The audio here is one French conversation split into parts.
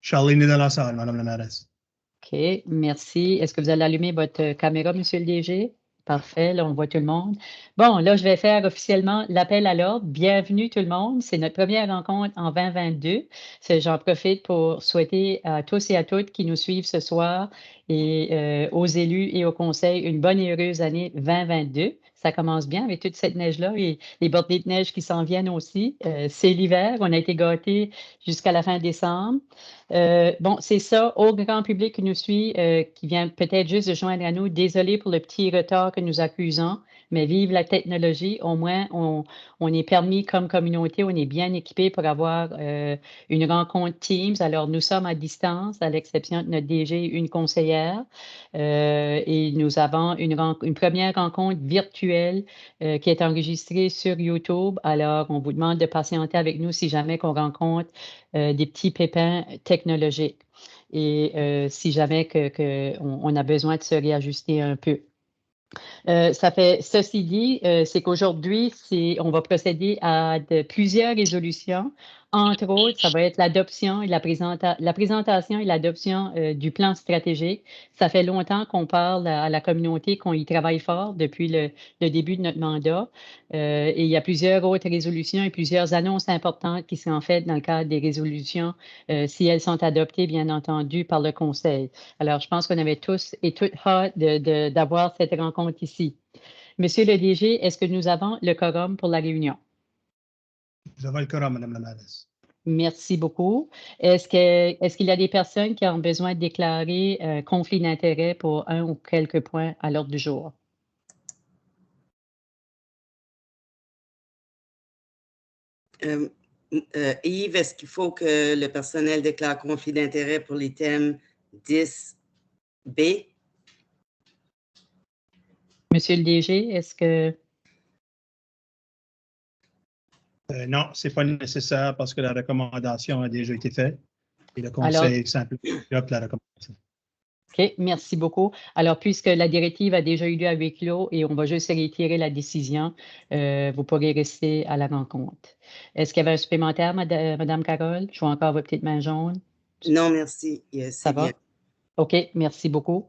Charlene est dans la salle, Madame la mairesse. OK, merci. Est-ce que vous allez allumer votre caméra, Monsieur le DG? Parfait, là, on voit tout le monde. Bon, là, je vais faire officiellement l'appel à l'ordre. Bienvenue tout le monde. C'est notre première rencontre en 2022. J'en profite pour souhaiter à tous et à toutes qui nous suivent ce soir et aux élus et au conseil une bonne et heureuse année 2022. Ça commence bien avec toute cette neige-là et les bordées de neige qui s'en viennent aussi. C'est l'hiver. On a été gâtés jusqu'à la fin décembre. Bon, c'est ça, au grand public qui nous suit, qui vient peut-être juste de joindre à nous, désolé pour le petit retard que nous accusons, mais vive la technologie, au moins on est permis comme communauté, on est bien équipé pour avoir une rencontre Teams. Alors nous sommes à distance, à l'exception de notre DG, une conseillère, et nous avons une première rencontre virtuelle qui est enregistrée sur YouTube. Alors on vous demande de patienter avec nous si jamais qu'on rencontre des petits pépins technologiques et si jamais on a besoin de se réajuster un peu. Ceci dit, c'est qu'aujourd'hui, on va procéder à plusieurs résolutions. Entre autres, ça va être l'adoption et la présentation et l'adoption du plan stratégique. Ça fait longtemps qu'on parle à la communauté, qu'on y travaille fort depuis le début de notre mandat. Et il y a plusieurs autres résolutions et plusieurs annonces importantes qui sont faites dans le cadre des résolutions, si elles sont adoptées, bien entendu, par le Conseil. Alors, je pense qu'on avait tous et toutes hâte d'avoir cette rencontre ici. Monsieur le DG, est-ce que nous avons le quorum pour la réunion? Vous avez le quorum, Madame la mairesse. Merci beaucoup. Est-ce qu'il y a des personnes qui ont besoin de déclarer un conflit d'intérêt pour un ou quelques points à l'ordre du jour? Yves, est-ce qu'il faut que le personnel déclare conflit d'intérêt pour les thèmes 10B? Monsieur le DG, est-ce que... Non, ce n'est pas nécessaire parce que la recommandation a déjà été faite et le Conseil simplement adopte la recommandation. OK, merci beaucoup. Alors, puisque la directive a déjà eu lieu à huis clos et on va juste réitérer la décision, vous pourrez rester à la rencontre. Est-ce qu'il y avait un supplémentaire, Madame Carole? Je vois encore votre petite main jaune. Non, merci. Ça va? Bien. OK, merci beaucoup.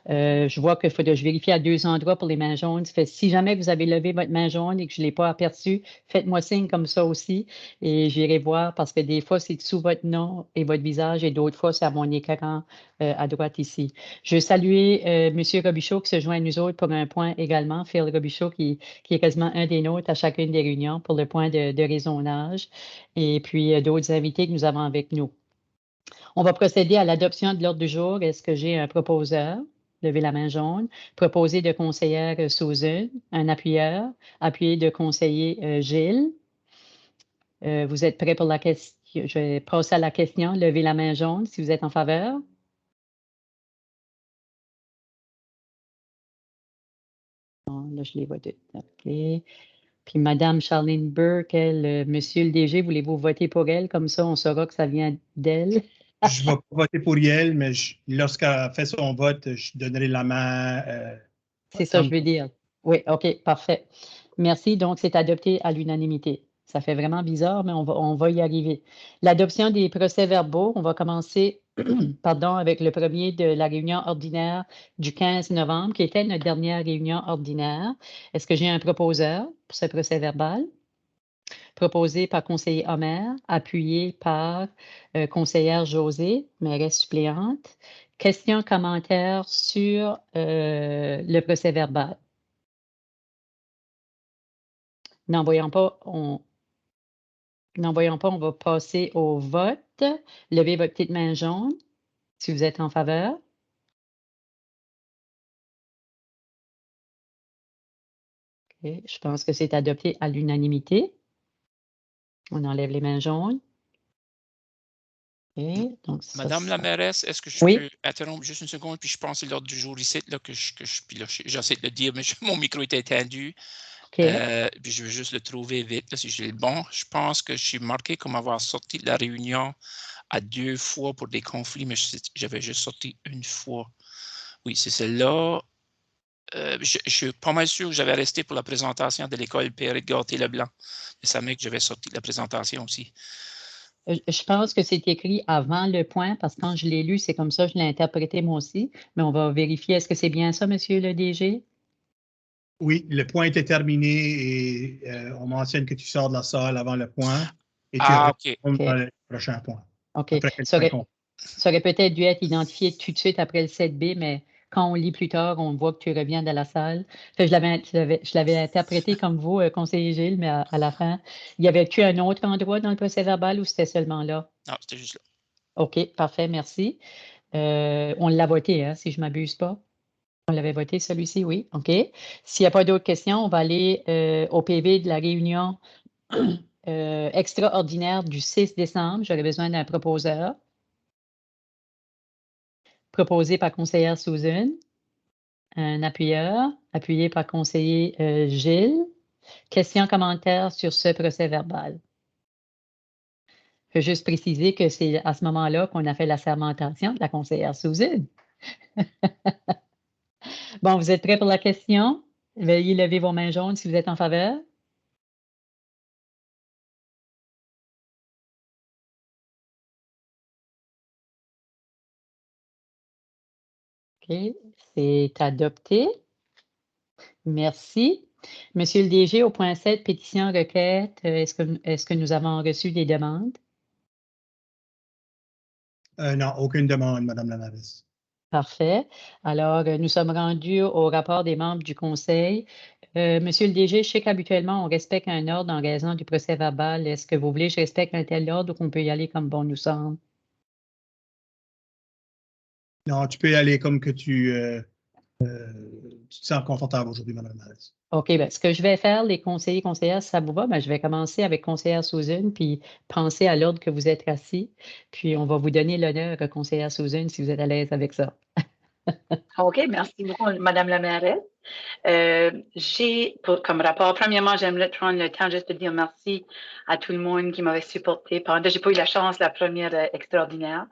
Je vois qu'il faut que je vérifie à 2 endroits pour les mains jaunes. Si jamais vous avez levé votre main jaune et que je ne l'ai pas aperçue, faites-moi signe comme ça aussi et j'irai voir parce que des fois, c'est sous votre nom et votre visage et d'autres fois, c'est à mon écran à droite ici. Je veux saluer M. Robichaud qui se joint à nous autres pour un point également. Phil Robichaud qui est quasiment un des nôtres à chacune des réunions pour le point de raisonnage et puis d'autres invités que nous avons avec nous. On va procéder à l'adoption de l'ordre du jour. Est-ce que j'ai un proposeur? Levez la main jaune. Proposé de conseillère Susan, un appuyeur. Appuyé de conseiller Gilles. Vous êtes prêts pour la question? Je vais passer à la question. Levez la main jaune si vous êtes en faveur. Bon, là, je les vois toutes. OK. Puis Mme Charlene Burke, elle, Monsieur le DG, voulez-vous voter pour elle? Comme ça, on saura que ça vient d'elle. Je ne vais pas voter pour elle, mais lorsqu'elle fait son vote, je donnerai la main. C'est ça, je veux dire. Oui, OK, parfait. Merci. Donc, c'est adopté à l'unanimité. Ça fait vraiment bizarre, mais on va y arriver. L'adoption des procès-verbaux, on va commencer pardon, avec le premier de la réunion ordinaire du 15 novembre, qui était notre dernière réunion ordinaire. Est-ce que j'ai un proposeur pour ce procès-verbal? Proposé par conseiller Homer, appuyé par conseillère Josée, mairesse suppléante. Questions, commentaires sur le procès-verbal? N'en voyant pas, on va passer au vote. Levez votre petite main jaune si vous êtes en faveur. Okay. Je pense que c'est adopté à l'unanimité. On enlève les mains jaunes. Okay. Donc, Madame la mairesse, est-ce que je peux interrompre juste une seconde, puis je pense à l'ordre du jour ici, là, j'essaie de le dire, mais mon micro est éteint. Okay. Puis je veux juste le trouver vite, là, si j'ai le bon. Je pense que je suis marqué comme avoir sorti de la réunion à 2 fois pour des conflits, mais j'avais juste sorti une fois. Oui, c'est celle-là. Je suis pas mal sûr que j'avais resté pour la présentation de l'école Pierre-Gâté-Leblanc. Mais ça m'est que j'avais sorti de la présentation aussi. Je pense que c'est écrit avant le point, parce que quand je l'ai lu, c'est comme ça, je l'ai interprété moi aussi, mais on va vérifier. Est-ce que c'est bien ça, Monsieur le DG? Oui, le point était terminé et on mentionne que tu sors de la salle avant le point et tu Ah, OK. retournes OK. dans le prochain point. OK. Après que le Ça point aurait, ça aurait peut-être dû être identifié tout de suite après le 7B, mais quand on lit plus tard, on voit que tu reviens de la salle. Fait que je l'avais interprété comme vous, conseiller Gilles, mais à la fin, y avait-tu un autre endroit dans le procès-verbal ou c'était seulement là? Non, c'était juste là. OK, parfait, merci. On l'a voté, hein, si je ne m'abuse pas. On l'avait voté, celui-ci, oui. OK. S'il n'y a pas d'autres questions, on va aller au PV de la réunion extraordinaire du 6 décembre. J'aurais besoin d'un proposeur. Proposé par conseillère Susan. Un appuyeur, appuyé par conseiller Gilles. Questions, commentaires sur ce procès-verbal? Je veux juste préciser que c'est à ce moment-là qu'on a fait la sermentation de la conseillère Susan. Bon, vous êtes prêts pour la question? Veuillez lever vos mains jaunes si vous êtes en faveur. OK, c'est adopté. Merci. Monsieur le DG, au point 7, pétition, requête, est-ce que nous avons reçu des demandes? Non, aucune demande, Madame la mairesse. Parfait. Alors, nous sommes rendus au rapport des membres du conseil. Monsieur le DG, je sais qu'habituellement, on respecte un ordre en raison du procès-verbal. Est-ce que vous voulez que je respecte un tel ordre ou qu'on peut y aller comme bon nous semble? Non, tu peux y aller comme que tu te sens confortable aujourd'hui, Madame la mairesse. OK, bien, ce que je vais faire, les conseillers, conseillères, si ça vous va, bien, je vais commencer avec conseillère Susan, puis penser à l'ordre que vous êtes assis, puis on va vous donner l'honneur, conseillère Susan, si vous êtes à l'aise avec ça. OK, merci beaucoup, Madame la mairesse. Comme rapport, premièrement, j'aimerais prendre le temps juste de dire merci à tout le monde qui m'avait supporté. J'ai pas eu la chance, la première extraordinaire.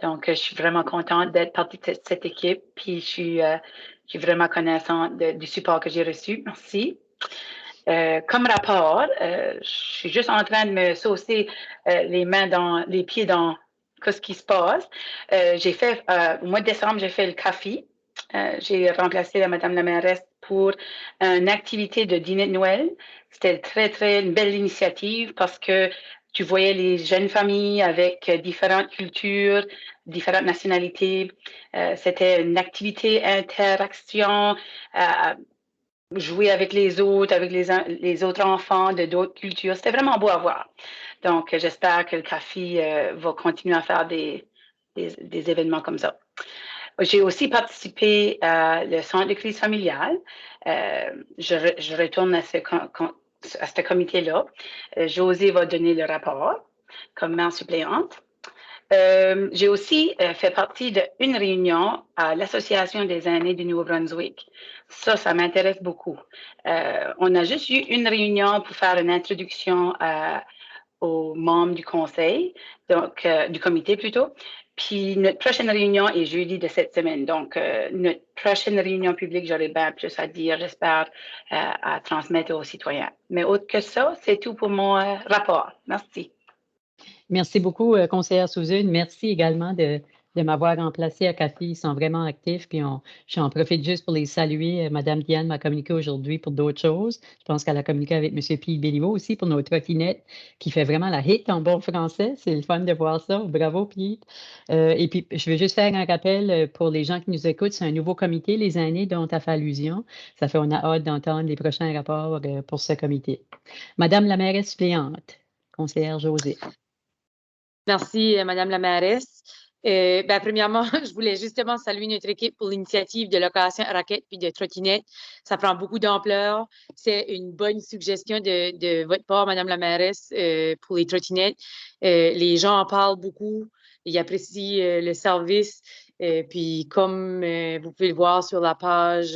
Donc, je suis vraiment contente d'être partie de cette équipe. Puis, je suis vraiment connaissante du support que j'ai reçu. Merci. Comme rapport, je suis juste en train de me saucer les pieds dans ce qui se passe. Au mois de décembre, j'ai fait le CAFI. J'ai remplacé Madame la mairesse pour une activité de dîner de Noël. C'était une belle initiative parce que tu voyais les jeunes familles avec différentes cultures, différentes nationalités. C'était une activité interaction, jouer avec les autres, avec les autres enfants de d'autres cultures. C'était vraiment beau à voir. Donc, j'espère que le CAFI va continuer à faire des événements comme ça. J'ai aussi participé à le centre de crise familiale. Je retourne à ce comité-là. José va donner le rapport comme maire suppléante. J'ai aussi fait partie d'une réunion à l'Association des aînés du Nouveau-Brunswick. Ça m'intéresse beaucoup. On a juste eu une réunion pour faire une introduction aux membres du conseil, donc du comité plutôt. Puis notre prochaine réunion est jeudi de cette semaine. Donc, notre prochaine réunion publique, j'aurai bien plus à dire, j'espère, à transmettre aux citoyens. Mais autre que ça, c'est tout pour mon rapport. Merci. Merci beaucoup, conseillère Susan. Merci également de m'avoir remplacé à CAFI. Ils sont vraiment actifs. Puis j'en profite juste pour les saluer. Madame Diane m'a communiqué aujourd'hui pour d'autres choses. Je pense qu'elle a communiqué avec M. Pete Béliveau aussi pour nos trottinettes, qui fait vraiment la hit en bon français. C'est le fun de voir ça. Bravo, Pete. Et puis, je vais juste faire un rappel pour les gens qui nous écoutent. C'est un nouveau comité, les aînés dont tu as fait allusion. Ça fait, on a hâte d'entendre les prochains rapports pour ce comité. Madame la mairesse suppléante, conseillère José. Merci, Madame la mairesse. Premièrement, je voulais justement saluer notre équipe pour l'initiative de location raquettes puis de trottinettes. Ça prend beaucoup d'ampleur. C'est une bonne suggestion de votre part, Madame la mairesse, pour les trottinettes. Les gens en parlent beaucoup. Ils apprécient le service. Puis comme vous pouvez le voir sur la page,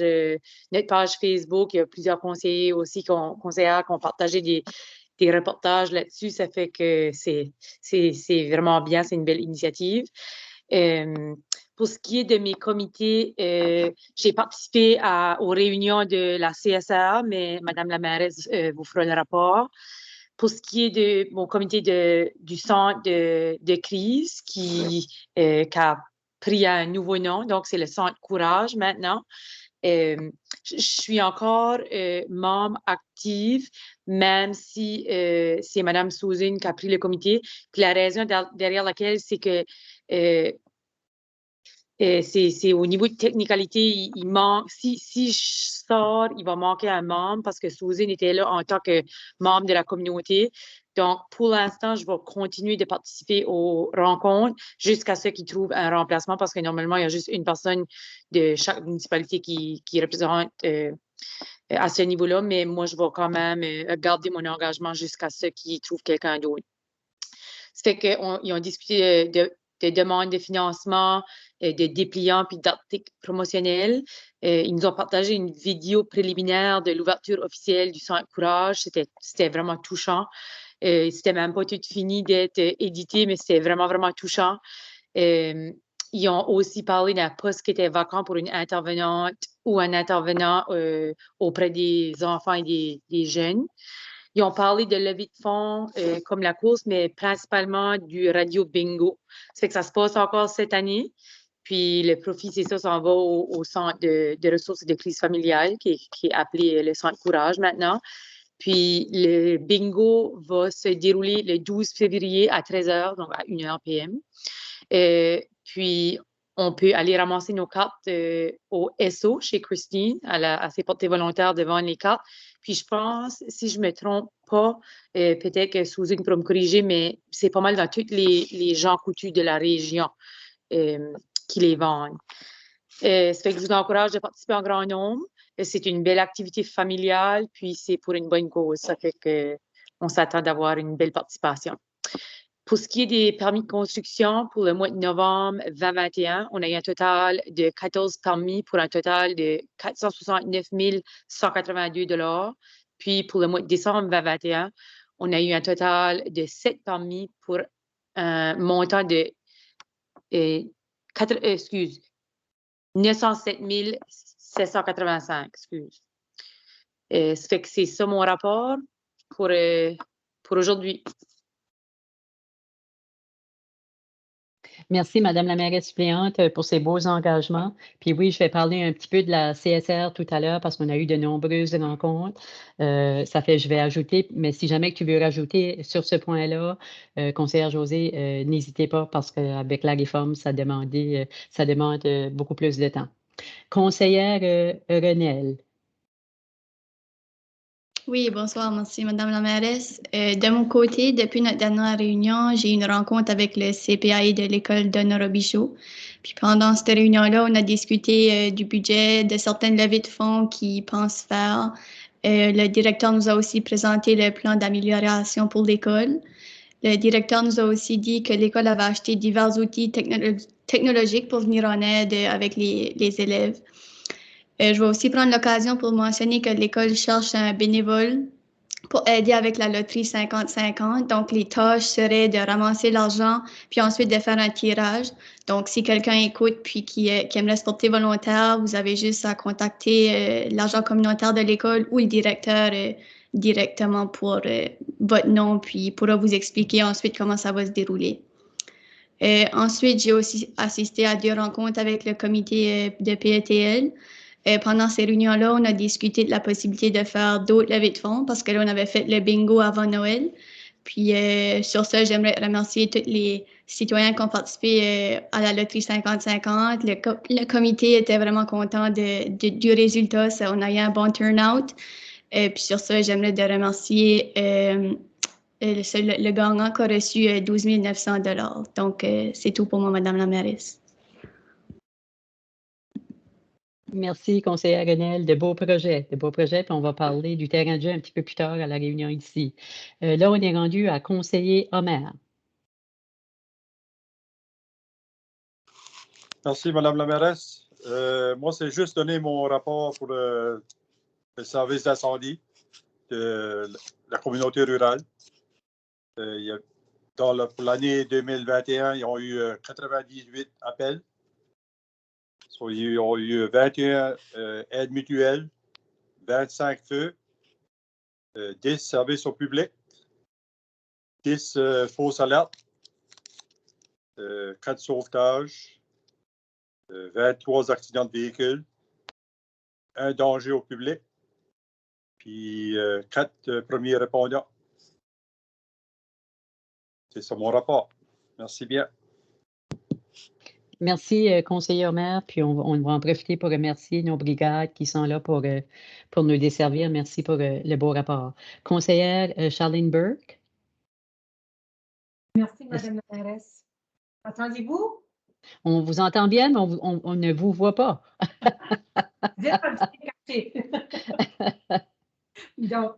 notre page Facebook, il y a plusieurs conseillers aussi, conseillères qui ont partagé des reportages là-dessus. Ça fait que c'est vraiment bien, c'est une belle initiative. Pour ce qui est de mes comités, j'ai participé aux réunions de la CSA, mais Madame la mairesse vous fera le rapport. pour ce qui est de mon comité du centre de crise qui a pris un nouveau nom, donc c'est le Centre Courage maintenant. Je suis encore membre active, même si c'est Mme Susan qui a pris le comité. Puis la raison derrière laquelle, c'est que c'est au niveau de technicalité, il manque. Si je sors, il va manquer un membre parce que Susan était là en tant que membre de la communauté. Donc, pour l'instant, je vais continuer de participer aux rencontres jusqu'à ce qu'ils trouvent un remplacement parce que normalement, il y a juste une personne de chaque municipalité qui représente à ce niveau-là. Mais moi, je vais quand même garder mon engagement jusqu'à ce qu'ils trouvent quelqu'un d'autre. Ça fait qu'ils ont discuté de demandes de financement, de dépliants puis d'articles promotionnels. Ils nous ont partagé une vidéo préliminaire de l'ouverture officielle du Centre Courage. C'était vraiment touchant. C'était même pas tout fini d'être édité, mais c'était vraiment, vraiment touchant. Ils ont aussi parlé d'un poste qui était vacant pour une intervenante ou un intervenant auprès des enfants et des jeunes. Ils ont parlé de levée de fonds comme la course, mais principalement du radio bingo. Ça fait que ça se passe encore cette année. Puis le profit, c'est ça, s'en va au centre de ressources et de crise familiale qui est appelé le Centre Courage maintenant. Puis le bingo va se dérouler le 12 février à 13h, donc à 1h p.m. Puis on peut aller ramasser nos cartes au SO chez Christine, à ses portées volontaires devant les cartes. Puis je pense, si je ne me trompe pas, peut-être que Susan pourra me corriger, mais c'est pas mal dans tous les gens coutus de la région qui les vendent. Ça fait que je vous encourage de participer en grand nombre. C'est une belle activité familiale, puis c'est pour une bonne cause. Ça fait qu'on s'attend d'avoir une belle participation. Pour ce qui est des permis de construction, pour le mois de novembre 2021, on a eu un total de 14 permis pour un total de 469 182 $. Puis pour le mois de décembre 2021, on a eu un total de 7 permis pour un montant de 907 785. Ça fait que c'est ça mon rapport pour aujourd'hui. Merci, Madame la mairesse suppléante, pour ces beaux engagements. Puis oui, je vais parler un petit peu de la CSR tout à l'heure parce qu'on a eu de nombreuses rencontres. Ça fait, je vais ajouter, mais si jamais que tu veux rajouter sur ce point-là, conseillère Josée, n'hésitez pas parce qu'avec la réforme, ça demande beaucoup plus de temps. Conseillère Renelle. Oui, bonsoir, merci Madame la mairesse. De mon côté, depuis notre dernière réunion, j'ai eu une rencontre avec le CPAI de l'école Donna Robichaud. Puis pendant cette réunion-là, on a discuté du budget, de certaines levées de fonds qu'ils pensent faire. Le directeur nous a aussi présenté le plan d'amélioration pour l'école. Le directeur nous a aussi dit que l'école avait acheté divers outils technologiques pour venir en aide avec les élèves. Je vais aussi prendre l'occasion pour mentionner que l'école cherche un bénévole pour aider avec la loterie 50-50. Donc, les tâches seraient de ramasser l'argent, puis ensuite de faire un tirage. Donc, si quelqu'un écoute puis qui aimerait se porter volontaire, vous avez juste à contacter l'agent communautaire de l'école ou le directeur directement pour votre nom, puis il pourra vous expliquer ensuite comment ça va se dérouler. Ensuite, j'ai aussi assisté à 2 rencontres avec le comité de PETL. Pendant ces réunions-là, on a discuté de la possibilité de faire d'autres levées de fonds parce que là, on avait fait le bingo avant Noël. Puis sur ça, j'aimerais remercier tous les citoyens qui ont participé à la loterie 50-50. Le comité était vraiment content du résultat. On a eu un bon turnout. Puis sur ça, j'aimerais de remercier le gagnant qui a reçu 12 900 $. Donc, c'est tout pour moi, Madame la mairesse. Merci, conseillère Renelle. De beaux projets. Puis on va parler du terrain de jeu un petit peu plus tard à la réunion ici. Là, on est rendu à conseiller Homer. Merci, Madame la mairesse. Moi, c'est juste donner mon rapport pour le service d'incendie de la communauté rurale. Pour l'année 2021, ils ont eu 98 appels. Ils ont eu 21 aides mutuelles, 25 feux, 10 services au public, 10 fausses alertes, 4 sauvetages, 23 accidents de véhicules, 1 danger au public, puis 4 premiers répondants. C'est ça mon rapport. Merci bien. Merci, conseiller Omer. Puis on va en profiter pour remercier nos brigades qui sont là pour nous desservir. Merci pour le beau rapport. Conseillère Charlene Burke. Merci, Madame la mairesse. Entendez-vous? On vous entend bien, mais on ne vous voit pas. Vous êtes un petit peu caché. Donc,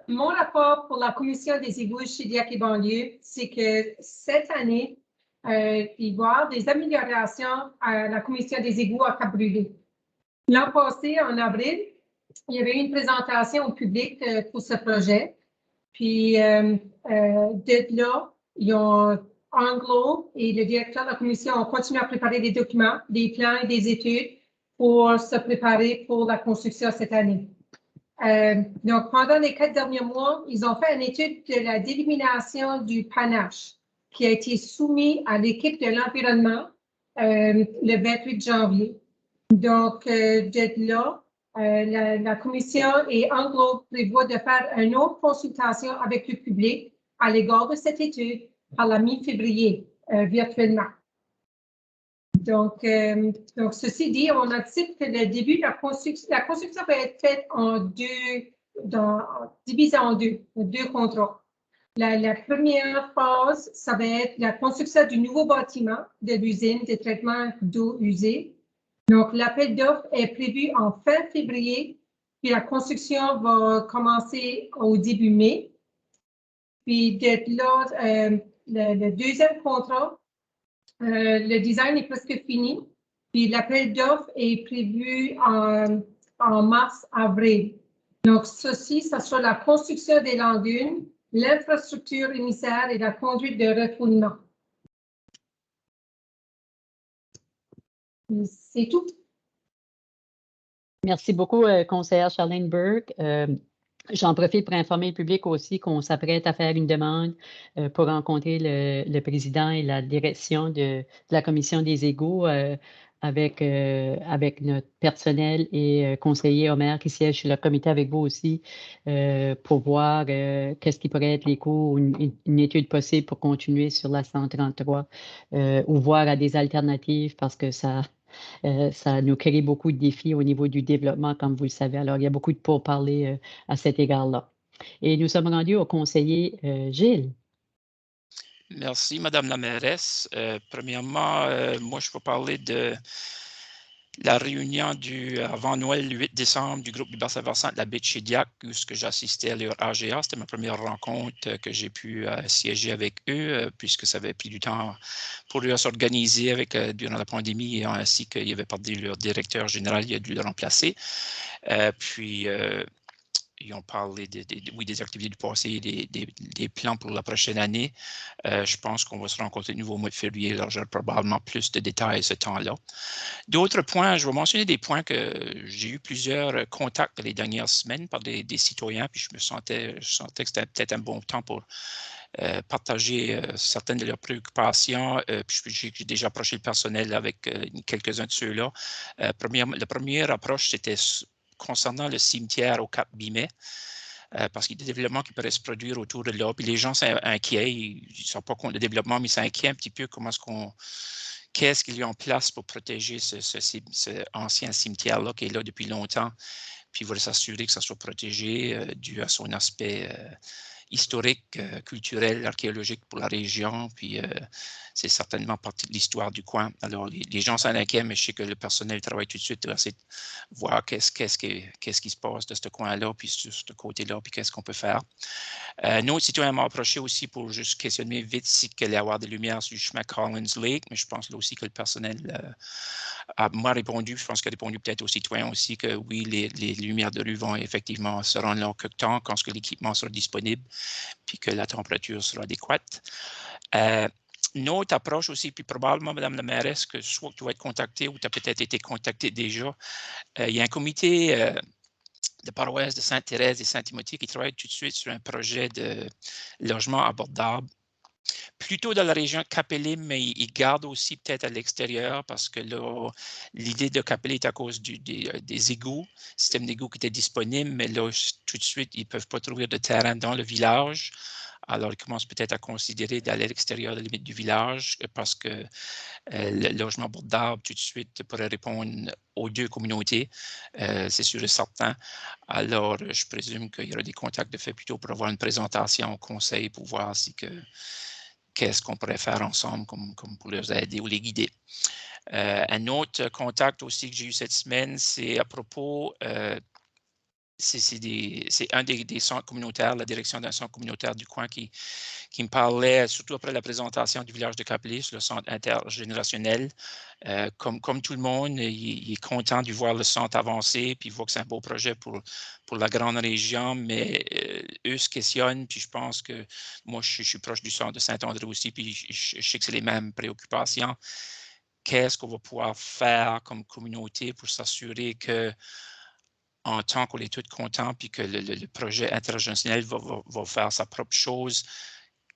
mon rapport pour la commission des égouts Chediac et banlieue, c'est que cette année, il va y avoir des améliorations à la commission des égouts à Cap-Brûlé. L'an passé, en avril, il y avait eu une présentation au public pour ce projet. Puis, de là, Anglo et le directeur de la commission ont continué à préparer des documents, des plans et des études pour se préparer pour la construction cette année. Donc, pendant les 4 derniers mois, ils ont fait une étude de la d'élimination du panache qui a été soumis à l'équipe de l'environnement le 28 janvier. Donc, de là, la commission et Anglo prévoient de faire une autre consultation avec le public à l'égard de cette étude à la mi-février, virtuellement. Donc, ceci dit, on anticipe que le début de la construction va être faite divisée en deux contrats. La première phase, ça va être la construction du nouveau bâtiment de l'usine de traitement d'eau usée. Donc, l'appel d'offres est prévu en fin février, puis la construction va commencer au début mai. Puis, de là, le deuxième contrat, le design est presque fini, puis l'appel d'offres est prévu en mars-avril. Donc, ceci, ça sera la construction des lagunes, l'infrastructure émissaire et la conduite de refoulement. C'est tout. Merci beaucoup, conseillère Charlene Burke. J'en profite pour informer le public aussi qu'on s'apprête à faire une demande pour rencontrer le président et la direction de la commission des égouts avec notre personnel et conseiller Omer qui siège sur le comité avec vous aussi pour voir qu'est-ce qui pourrait être les coûts, une étude possible pour continuer sur la 133 ou voir à des alternatives parce que ça nous crée beaucoup de défis au niveau du développement, comme vous le savez. Alors, il y a beaucoup de pourparlers à cet égard-là. Et nous sommes rendus au conseiller Gilles. Merci, Madame la mairesse. Premièrement, moi, je vais parler de la réunion avant Noël, le 8 décembre, du groupe du bassin-versant de la baie de Chediac, où j'assistais à leur AGA. C'était ma première rencontre que j'ai pu siéger avec eux, puisque ça avait pris du temps pour eux à s'organiser durant la pandémie, et ainsi qu'ils avaient perdu leur directeur général, il a dû le remplacer. Ils ont parlé des activités du passé et des plans pour la prochaine année. Je pense qu'on va se rencontrer de nouveau au mois de février. Alors, j'aurai probablement plus de détails à ce temps-là. D'autres points, je vais mentionner des points que j'ai eu plusieurs contacts les dernières semaines par des citoyens, puis je sentais que c'était peut-être un bon temps pour partager certaines de leurs préoccupations. Puis j'ai déjà approché le personnel avec quelques-uns de ceux-là. La première approche, c'était concernant le cimetière au Cap Bimet, parce qu'il y a des développements qui pourraient se produire autour de là. Puis les gens sont inquiets, ils ne sont pas contre le développement, mais ils sont inquiets un petit peu qu'est-ce qu'il y a en place pour protéger ce ancien cimetière-là qui est là depuis longtemps. Puis ils veulent s'assurer que ça soit protégé dû à son aspect historique, culturel, archéologique pour la région, puis c'est certainement partie de l'histoire du coin. Alors, les gens sont inquiets, mais je sais que le personnel travaille tout de suite pour essayer de voir qu'est-ce qui se passe de ce coin-là, puis sur ce côté-là, puis qu'est-ce qu'on peut faire. Nous, citoyens m'ont approché aussi pour juste questionner vite s'il allait y avoir des lumières sur le chemin Collins Lake, mais je pense là aussi que le personnel m'a répondu, je pense qu'il a répondu peut-être aux citoyens aussi que oui, les lumières de rue vont effectivement se rendre là en quelque temps quand l'équipement sera disponible, puis que la température sera adéquate. Notre approche aussi, puis probablement, Madame la mairesse, que soit que tu vas être contacté ou tu as peut-être été contacté déjà, il y a un comité de paroisse de Sainte-Thérèse et Saint-Timothée qui travaille tout de suite sur un projet de logement abordable plutôt dans la région de Capelé, mais ils gardent aussi peut-être à l'extérieur parce que là, l'idée de Capelé est à cause des égouts, système d'égouts qui était disponible, mais là, tout de suite, ils ne peuvent pas trouver de terrain dans le village. Alors, ils commencent peut-être à considérer d'aller à l'extérieur de la limite du village parce que le logement abordable, tout de suite, pourrait répondre aux deux communautés, c'est sûr et certain. Alors, je présume qu'il y aura des contacts de fait plutôt pour avoir une présentation au conseil pour voir si qu'est-ce qu'on pourrait faire ensemble comme pour les aider ou les guider. Un autre contact aussi que j'ai eu cette semaine, c'est à propos c'est un des centres communautaires, la direction d'un centre communautaire du coin qui me parlait, surtout après la présentation du village de Capelé, sur le centre intergénérationnel. Comme tout le monde, il est content de voir le centre avancer, puis il voit que c'est un beau projet pour la grande région, mais eux se questionnent, puis je pense que moi, je suis proche du centre de Saint-André aussi, puis je sais que c'est les mêmes préoccupations. Qu'est-ce qu'on va pouvoir faire comme communauté pour s'assurer que en tant qu'on est tous contents, puis que le projet intergénérationnel va faire sa propre chose,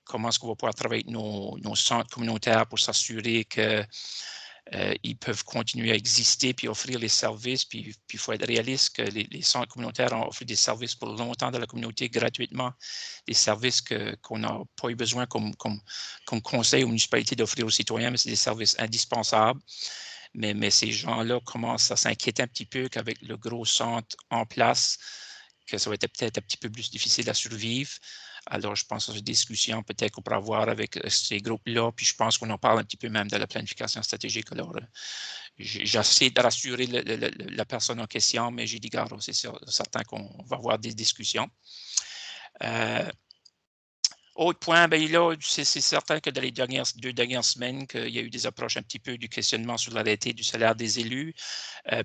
comment est-ce qu'on va pouvoir travailler avec nos centres communautaires pour s'assurer qu'ils peuvent continuer à exister puis offrir les services, puis il faut être réaliste que les centres communautaires ont offert des services pour longtemps dans la communauté gratuitement, des services qu'on n'a pas eu besoin comme conseil ou municipalité d'offrir aux citoyens, mais c'est des services indispensables. Mais ces gens-là commencent à s'inquiéter un petit peu qu'avec le gros centre en place, que ça va être peut-être un petit peu plus difficile à survivre. Alors, je pense que c'est une discussion peut-être qu'on pourra avoir avec ces groupes-là, puis je pense qu'on en parle un petit peu même de la planification stratégique. Alors, j'essaie de rassurer la personne en question, mais j'ai dit, garde, c'est certain qu'on va avoir des discussions. Autre point, ben là, c'est certain que dans les 2 dernières semaines, qu'il y a eu des approches un petit peu du questionnement sur l'arrêté du salaire des élus,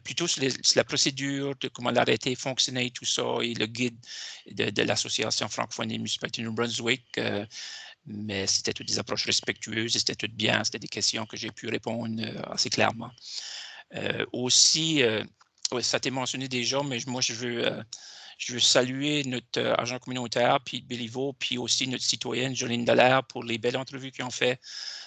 plutôt sur la procédure, de comment l'arrêté fonctionnait, tout ça, et le guide de l'Association francophone des municipalités du New-Brunswick. Mais c'était toutes des approches respectueuses et c'était tout bien. C'était des questions que j'ai pu répondre assez clairement. Aussi, ça a été mentionné déjà, mais moi, je veux saluer notre agent communautaire, Pete Béliveau, puis aussi notre citoyenne, Jolene Dallaire, pour les belles entrevues qu'ils ont fait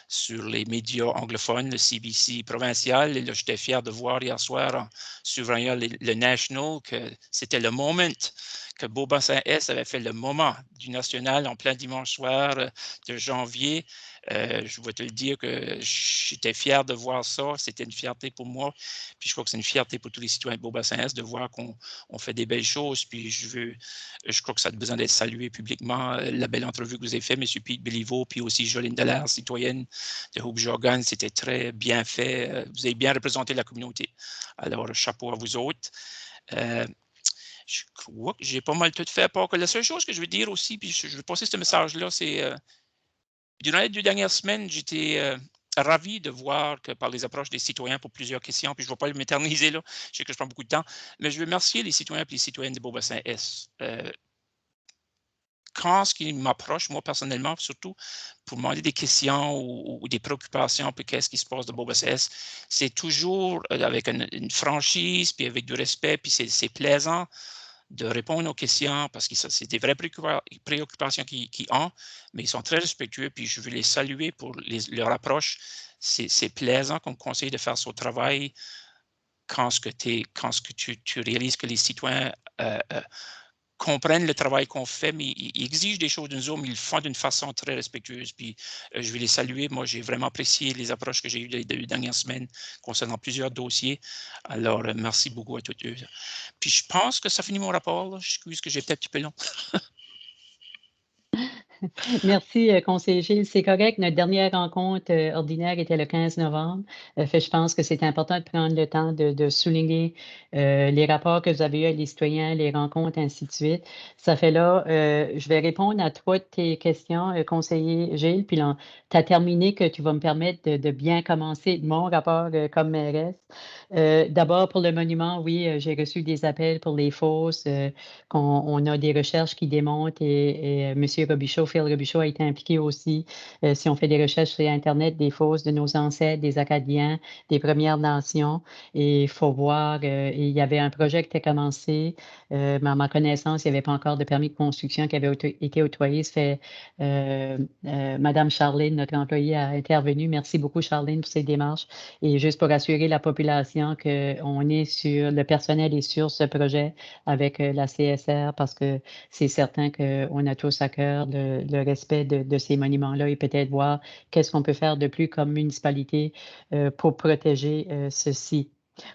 sur les médias anglophones, le CBC provincial. Et là, j'étais fier de voir hier soir, en surveillant le National, que c'était le moment, que Beaubassin-Est avait fait le moment du national en plein dimanche soir de janvier. Je vais te le dire que j'étais fier de voir ça. C'était une fierté pour moi. Puis je crois que c'est une fierté pour tous les citoyens de Beaubassin-Est de voir qu'on fait des belles choses. Puis je crois que ça a besoin d'être salué publiquement. La belle entrevue que vous avez faite, M. Pete Béliveau, puis aussi Jolene Dallaire, citoyenne de Hope-Jorgan, c'était très bien fait. Vous avez bien représenté la communauté. Alors, chapeau à vous autres. Je crois que j'ai pas mal tout fait. Pas que la seule chose que je veux dire aussi, puis je vais passer ce message-là, c'est durant les 2 dernières semaines, j'étais ravi de voir que par les approches des citoyens pour plusieurs questions, puis je ne vais pas m'éterniser là, je sais que je prends beaucoup de temps, mais je veux remercier les citoyens et les citoyennes de Beaubassin-Est. Quand ce qui m'approche, moi personnellement, surtout pour demander des questions ou des préoccupations, puis qu'est-ce qui se passe de Beaubassin-Est, c'est toujours avec une franchise, puis avec du respect, puis c'est plaisant de répondre aux questions parce que c'est des vraies préoccupations qu'ils ont, mais ils sont très respectueux, puis je veux les saluer pour leur approche. C'est plaisant comme conseiller de faire son travail quand tu réalises que les citoyens comprennent le travail qu'on fait, mais ils exigent des choses de nous, mais ils le font d'une façon très respectueuse. Puis je vais les saluer. Moi, j'ai vraiment apprécié les approches que j'ai eues les 2 dernières semaines concernant plusieurs dossiers. Alors, merci beaucoup à tous eux. Puis je pense que ça finit mon rapport. Là. Excuse que j'ai peut-être un petit peu long. Merci, conseiller Gilles. C'est correct. Notre dernière rencontre ordinaire était le 15 novembre. Je pense que c'est important de prendre le temps de souligner les rapports que vous avez eus avec les citoyens, les rencontres, ainsi de suite. Ça fait là, je vais répondre à 3 de tes questions, conseiller Gilles, puis tu as terminé que tu vas me permettre de bien commencer mon rapport comme mairesse. D'abord, pour le monument, oui, j'ai reçu des appels pour les fosses, on a des recherches qui démontrent et M. Robichaud Phil Robichaud a été impliqué aussi. Si on fait des recherches sur Internet, des fosses de nos ancêtres, des Acadiens, des Premières Nations, et il faut voir, il y avait un projet qui était commencé, mais à ma connaissance, il n'y avait pas encore de permis de construction qui avait été octroyé. Ça fait Madame Charlene, notre employée, a intervenu. Merci beaucoup, Charlene, pour ces démarches. Et juste pour assurer la population qu'on est sur, le personnel est sur ce projet avec la CSR, parce que c'est certain qu'on a tous à cœur le respect de ces monuments-là et peut-être voir qu'est-ce qu'on peut faire de plus comme municipalité pour protéger ceci.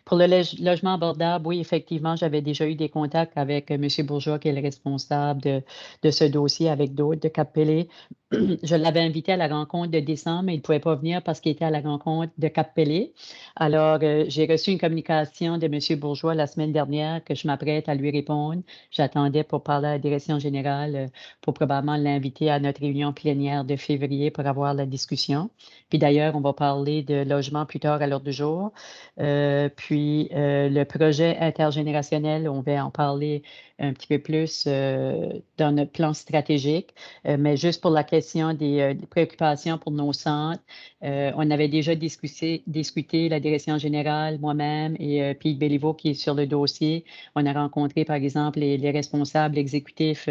Pour le logement abordable, oui, effectivement, j'avais déjà eu des contacts avec M. Bourgeois, qui est le responsable de ce dossier, avec d'autres de Cap-Pelé. Je l'avais invité à la rencontre de décembre, mais il ne pouvait pas venir parce qu'il était à la rencontre de Cap-Pelé. Alors, j'ai reçu une communication de M. Bourgeois la semaine dernière que je m'apprête à lui répondre. J'attendais pour parler à la direction générale pour probablement l'inviter à notre réunion plénière de février pour avoir la discussion. Puis d'ailleurs, on va parler de logement plus tard à l'ordre du jour. Puis le projet intergénérationnel, on va en parler un petit peu plus dans notre plan stratégique, mais juste pour la question des préoccupations pour nos centres, on avait déjà discuté la direction générale, moi-même et Pete Béliveau qui est sur le dossier. On a rencontré, par exemple, les responsables exécutifs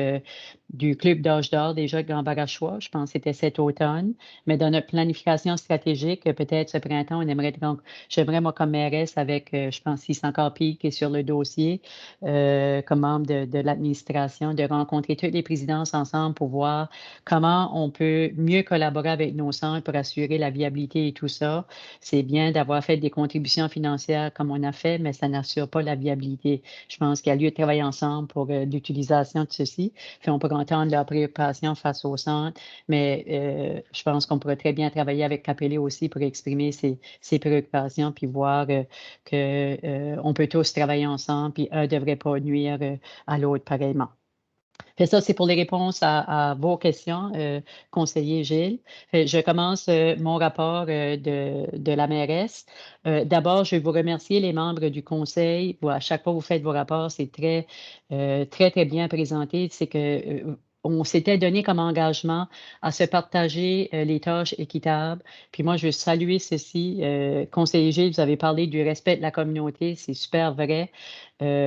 du Club d'âge d'or déjà Grand Barachois, je pense que c'était cet automne, mais dans notre planification stratégique, peut-être ce printemps, j'aimerais, moi, comme mairesse, avec, je pense, si c'est encore Pete qui est sur le dossier, comme membre de l'administration, de rencontrer toutes les présidences ensemble pour voir comment on peut mieux collaborer avec nos centres pour assurer la viabilité et tout ça. C'est bien d'avoir fait des contributions financières comme on a fait, mais ça n'assure pas la viabilité. Je pense qu'il y a lieu de travailler ensemble pour l'utilisation de ceci. Puis on peut entendre leurs préoccupations face au centre, mais je pense qu'on pourrait très bien travailler avec Cap-Pelé aussi pour exprimer ses préoccupations puis voir qu'on peut tous travailler ensemble puis un ne devrait pas nuire à l'autre pareillement. Fait ça, c'est pour les réponses à vos questions, conseiller Gilles. Je commence mon rapport de la mairesse. D'abord, je vais vous remercier, les membres du conseil. À chaque fois que vous faites vos rapports, c'est très, très bien présenté. C'est que on s'était donné comme engagement à se partager les tâches équitables. Puis moi, je veux saluer ceci. Conseiller Gilles, vous avez parlé du respect de la communauté. C'est super vrai.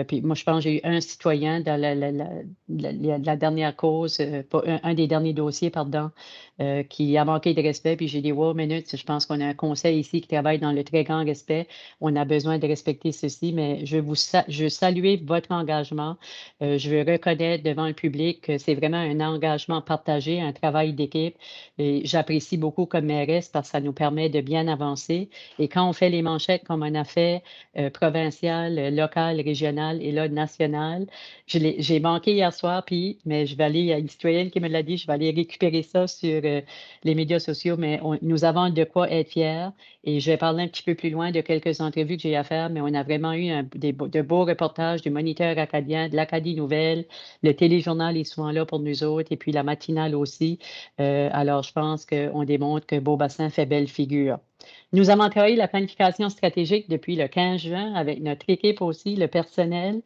Puis moi, je pense que j'ai eu un citoyen dans la dernière cause, un des derniers dossiers, pardon, qui a manqué de respect. Puis j'ai dit, wow, minute, je pense qu'on a un conseil ici qui travaille dans le très grand respect. On a besoin de respecter ceci, mais je veux saluer votre engagement. Je veux reconnaître devant le public que c'est vraiment un engagement partagé, un travail d'équipe. Et j'apprécie beaucoup comme mairesse parce que ça nous permet de bien avancer. Et quand on fait les manchettes comme on a fait, provincial, local, régional, et là, national. J'ai manqué hier soir, mais je vais aller, il y a une citoyenne qui me l'a dit, je vais aller récupérer ça sur les médias sociaux, mais nous avons de quoi être fiers. Et je vais parler un petit peu plus loin de quelques entrevues que j'ai à faire, mais on a vraiment eu de beaux reportages du Moniteur acadien, de l'Acadie Nouvelle. Le téléjournal est souvent là pour nous autres, et puis la matinale aussi. Alors, je pense qu'on démontre que Beaubassin fait belle figure. Nous avons travaillé la planification stratégique depuis le 15 juin avec notre équipe aussi, le personnel.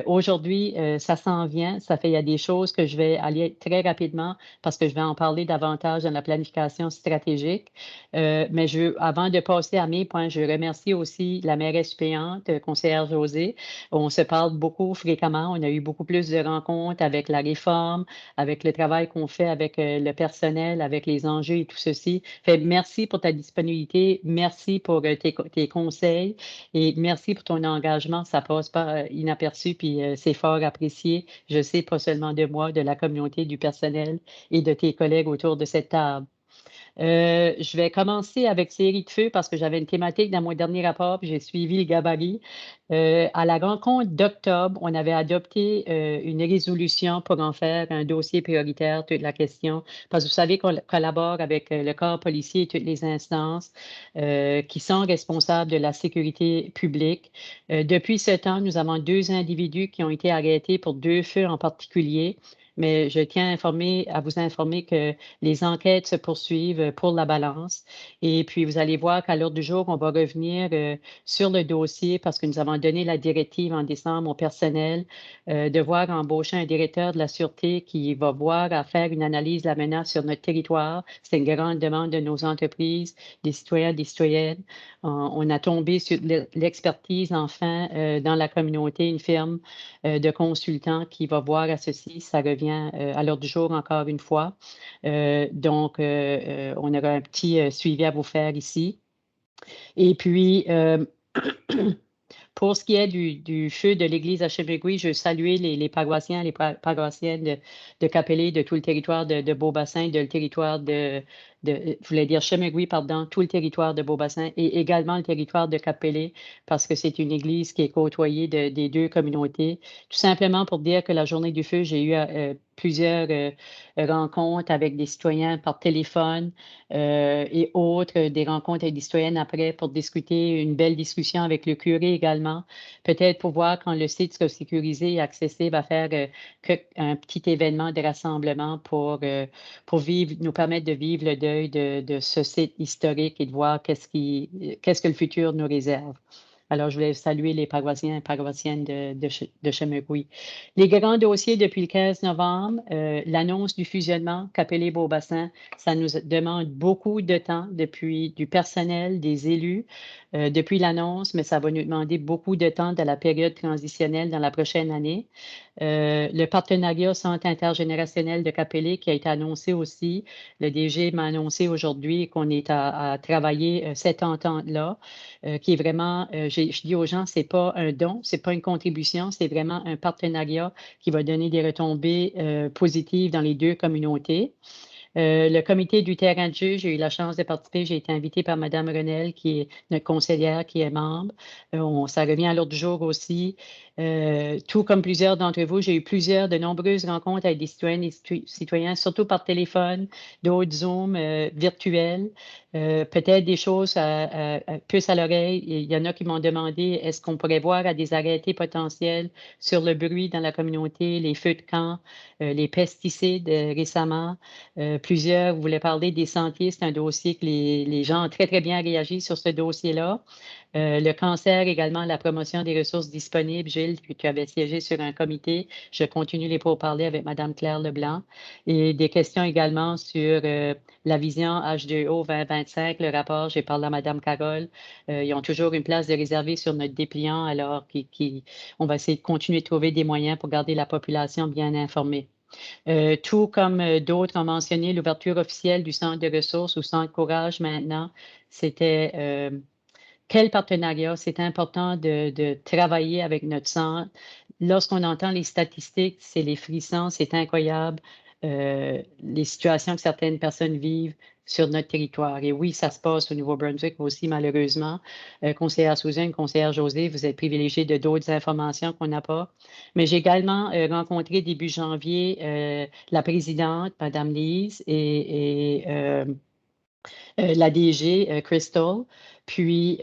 Aujourd'hui, ça s'en vient. Il y a des choses que je vais aller très rapidement parce que je vais en parler davantage dans la planification stratégique. Mais avant de passer à mes points, je remercie aussi la mairesse suppléante, conseillère Josée. On se parle beaucoup fréquemment. On a eu beaucoup plus de rencontres avec la réforme, avec le travail qu'on fait avec le personnel, avec les enjeux et tout ceci. Merci pour ta disponibilité. Merci pour tes conseils et merci pour ton engagement. Ça passe pas inaperçu, puis c'est fort apprécié. Je sais, pas seulement de moi, de la communauté, du personnel et de tes collègues autour de cette table. Je vais commencer avec série de feux parce que j'avais une thématique dans mon dernier rapport, puis j'ai suivi le gabarit. À la rencontre d'octobre, on avait adopté une résolution pour en faire un dossier prioritaire, toute la question, parce que vous savez qu'on collabore avec le corps policier et toutes les instances qui sont responsables de la sécurité publique. Depuis ce temps, nous avons 2 individus qui ont été arrêtés pour 2 feux en particulier. mais je tiens à vous informer que les enquêtes se poursuivent pour la balance. Et puis, vous allez voir qu'à l'ordre du jour, on va revenir sur le dossier parce que nous avons donné la directive en décembre au personnel de voir embaucher un directeur de la Sûreté qui va voir à faire une analyse de la menace sur notre territoire. C'est une grande demande de nos entreprises, des citoyens, des citoyennes. On a tombé sur l'expertise, enfin, dans la communauté, une firme de consultants qui va voir à ceci. Ça revient à l'ordre du jour encore une fois. Donc, on aura un petit suivi à vous faire ici. Et puis, pour ce qui est du feu de l'église à Chemegoui, je veux saluer les paroissiens, les paroissiennes de Capellé, de tout le territoire de Beaubassin, de le territoire je voulais dire Chemegoui, pardon, tout le territoire de Beaubassin et également le territoire de Capellé, parce que c'est une église qui est côtoyée des deux communautés. Tout simplement pour dire que la journée du feu, j'ai eu plusieurs rencontres avec des citoyens par téléphone et autres, des rencontres avec des citoyennes après pour discuter, une belle discussion avec le curé également, peut-être pour voir quand le site sera sécurisé et accessible à faire un petit événement de rassemblement pour nous permettre de vivre le deuil de ce site historique et de voir qu'est-ce que le futur nous réserve. Alors, je voulais saluer les paroissiens et paroissiennes de Chemegoui. Les grands dossiers depuis le 15 novembre, l'annonce du fusionnement Capellé-Beaubassin, ça nous demande beaucoup de temps depuis du personnel, des élus, depuis l'annonce, mais ça va nous demander beaucoup de temps dans la période transitionnelle dans la prochaine année. Le partenariat Centre intergénérationnel de Capellé qui a été annoncé aussi. Le DG m'a annoncé aujourd'hui qu'on est à travailler cette entente-là, qui est vraiment, je dis aux gens, c'est pas un don, c'est pas une contribution, c'est vraiment un partenariat qui va donner des retombées positives dans les deux communautés. Le comité du terrain de jeu, j'ai eu la chance de participer. J'ai été invitée par Mme Renel, qui est notre conseillère, qui est membre. Ça revient à l'ordre du jour aussi. Tout comme plusieurs d'entre vous, j'ai eu de nombreuses rencontres avec des citoyennes et citoyens, surtout par téléphone, d'autres Zoom virtuels. Peut-être des choses plus à l'oreille. Il y en a qui m'ont demandé est-ce qu'on pourrait voir à des arrêtés potentiels sur le bruit dans la communauté, les feux de camp, les pesticides récemment. Plusieurs voulaient parler des sentiers. C'est un dossier que les gens ont très, très bien réagi sur ce dossier-là. Le cancer également, la promotion des ressources disponibles. Gilles, tu avais siégé sur un comité. Je continue les pourparlers avec Mme Claire Leblanc. Et des questions également sur la vision H2O 2025, le rapport. J'ai parlé à Mme Carole. Ils ont toujours une place de réservée sur notre dépliant, alors on va essayer de continuer de trouver des moyens pour garder la population bien informée. Tout comme d'autres ont mentionné, l'ouverture officielle du centre de ressources ou centre Courage maintenant, c'était quel partenariat? C'est important de travailler avec notre centre. Lorsqu'on entend les statistiques, c'est les frissons, c'est incroyable, les situations que certaines personnes vivent sur notre territoire. Et oui, ça se passe au Nouveau-Brunswick aussi, malheureusement. Conseillère Susan, conseillère Josée, vous êtes privilégiés de d'autres informations qu'on n'a pas. Mais j'ai également rencontré début janvier la présidente, Mme Lise, et la DG, Crystal. Puis,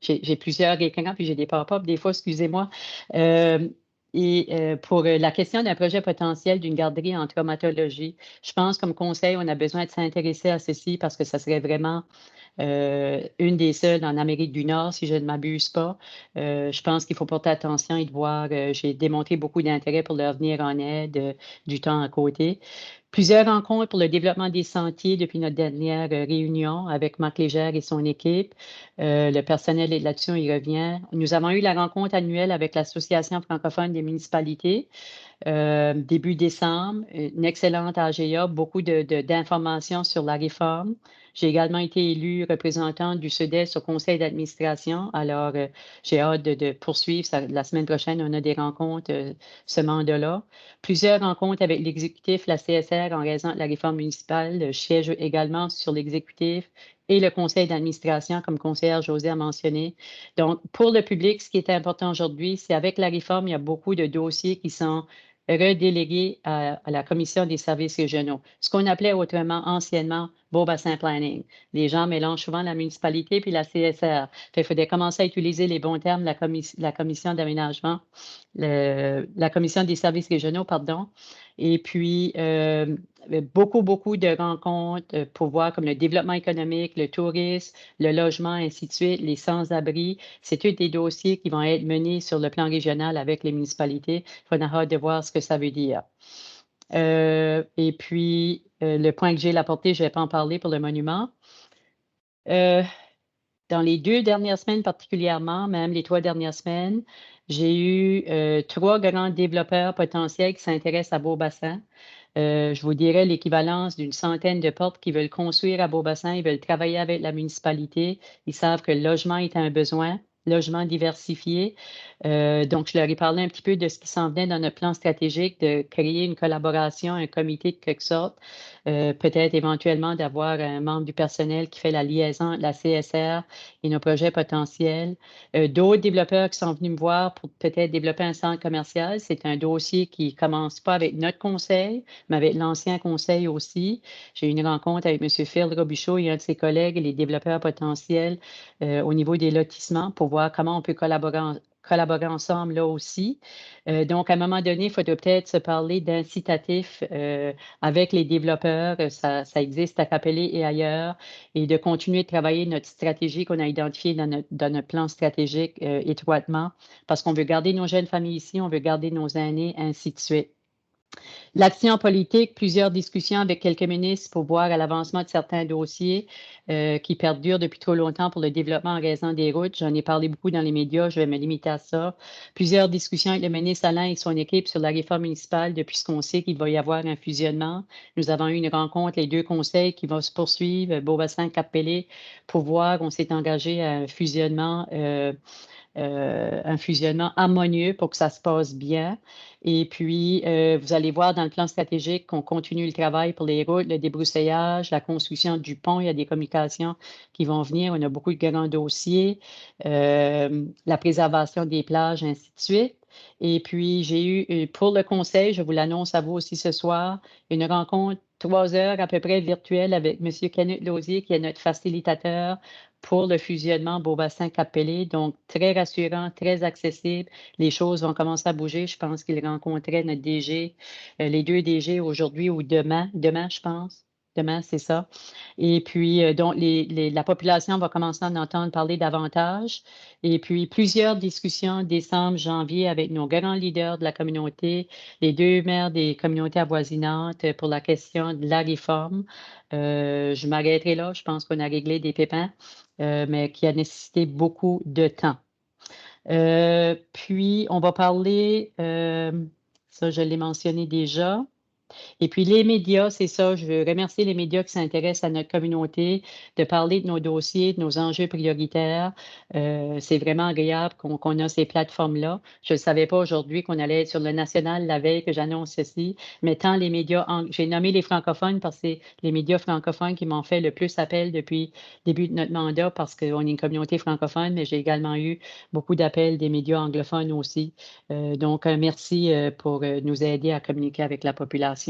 j'ai plusieurs écrans, puis j'ai des pop-up des fois, excusez-moi. Pour la question d'un projet potentiel d'une garderie en traumatologie, je pense comme conseil, on a besoin de s'intéresser à ceci parce que ça serait vraiment une des seules en Amérique du Nord, si je ne m'abuse pas. Je pense qu'il faut porter attention et de voir, j'ai démontré beaucoup d'intérêt pour leur venir en aide du temps à côté. Plusieurs rencontres pour le développement des sentiers depuis notre dernière réunion avec Marc Légère et son équipe. Le personnel est là-dessus, il revient. Nous avons eu la rencontre annuelle avec l'Association francophone des municipalités début décembre. Une excellente AGA, beaucoup d'informations sur la réforme. J'ai également été élue représentante du SUDES au conseil d'administration. Alors, j'ai hâte de poursuivre. La semaine prochaine, on a des rencontres, ce mandat-là. Plusieurs rencontres avec l'exécutif, la CSR, en raison de la réforme municipale. Je siège également sur l'exécutif et le conseil d'administration, comme conseillère Josée a mentionné. Donc, pour le public, ce qui est important aujourd'hui, c'est avec la réforme, il y a beaucoup de dossiers qui sont redélégués à la Commission des services régionaux, ce qu'on appelait autrement anciennement Beaubassin Planning. Les gens mélangent souvent la municipalité puis la CSR. Il faudrait commencer à utiliser les bons termes, la commission d'aménagement, la commission des services régionaux, pardon. Et puis, beaucoup de rencontres pour voir comme le développement économique, le tourisme, le logement, ainsi de suite, les sans-abri. C'est tous des dossiers qui vont être menés sur le plan régional avec les municipalités. Il faudra hâte de voir ce que ça veut dire. Et puis, le point que j'ai apporté, je ne vais pas en parler pour le monument. Dans les 2 dernières semaines particulièrement, même les 3 dernières semaines, j'ai eu 3 grands développeurs potentiels qui s'intéressent à Beaubassin. Je vous dirais l'équivalence d'une centaine de portes qui veulent construire à Beaubassin. Ils veulent travailler avec la municipalité. Ils savent que le logement est un besoin, logement diversifié. Donc, je leur ai parlé un petit peu de ce qui s'en venait dans notre plan stratégique, de créer une collaboration, un comité de quelque sorte, peut-être éventuellement d'avoir un membre du personnel qui fait la liaison, la CSR et nos projets potentiels. D'autres développeurs qui sont venus me voir pour peut-être développer un centre commercial. C'est un dossier qui ne commence pas avec notre conseil, mais avec l'ancien conseil aussi. J'ai eu une rencontre avec M. Phil Robichaud et un de ses collègues, les développeurs potentiels au niveau des lotissements pour voir comment on peut collaborer ensemble là aussi. Donc, à un moment donné, il faudrait peut-être se parler d'incitatifs avec les développeurs. Ça existe à Capelé et ailleurs. Et de continuer de travailler notre stratégie qu'on a identifiée dans notre plan stratégique étroitement parce qu'on veut garder nos jeunes familles ici, on veut garder nos aînés, ainsi de suite. L'action politique, plusieurs discussions avec quelques ministres pour voir à l'avancement de certains dossiers qui perdurent depuis trop longtemps pour le développement en raison des routes. J'en ai parlé beaucoup dans les médias, je vais me limiter à ça. Plusieurs discussions avec le ministre Alain et son équipe sur la réforme municipale depuis ce qu'on sait qu'il va y avoir un fusionnement. Nous avons eu une rencontre, les 2 conseils qui vont se poursuivre, Beaubassin, Cap-Pelé, pour voir, on s'est engagé à un fusionnement harmonieux pour que ça se passe bien. Et puis, vous allez voir dans le plan stratégique qu'on continue le travail pour les routes, le débroussaillage, la construction du pont. Il y a des communications qui vont venir. On a beaucoup de grands dossiers, la préservation des plages, ainsi de suite. Et puis, j'ai eu, pour le conseil, je vous l'annonce à vous aussi ce soir, une rencontre 3 heures à peu près virtuelle avec M. Kenneth Lausier, qui est notre facilitateur pour le fusionnement Beaubassin-Cap-Pelé. Donc, très rassurant, très accessible. Les choses vont commencer à bouger. Je pense qu'il rencontrait notre DG, les 2 DG aujourd'hui ou demain, je pense. Demain, c'est ça. Et puis, donc, la population va commencer à en entendre parler davantage. Et puis, plusieurs discussions décembre, janvier avec nos grands leaders de la communauté, les 2 maires des communautés avoisinantes pour la question de la réforme. Je m'arrêterai là. Je pense qu'on a réglé des pépins, mais qui a nécessité beaucoup de temps. Puis, on va parler, ça, je l'ai mentionné déjà. Et puis, les médias, c'est ça, je veux remercier les médias qui s'intéressent à notre communauté, de parler de nos dossiers, de nos enjeux prioritaires. C'est vraiment agréable qu'on a ces plateformes-là. Je ne savais pas aujourd'hui qu'on allait être sur le national la veille que j'annonce ceci, mais tant les médias, j'ai nommé les francophones parce que c'est les médias francophones qui m'ont fait le plus appel depuis le début de notre mandat parce qu'on est une communauté francophone, mais j'ai également eu beaucoup d'appels des médias anglophones aussi. Donc, merci pour nous aider à communiquer avec la population.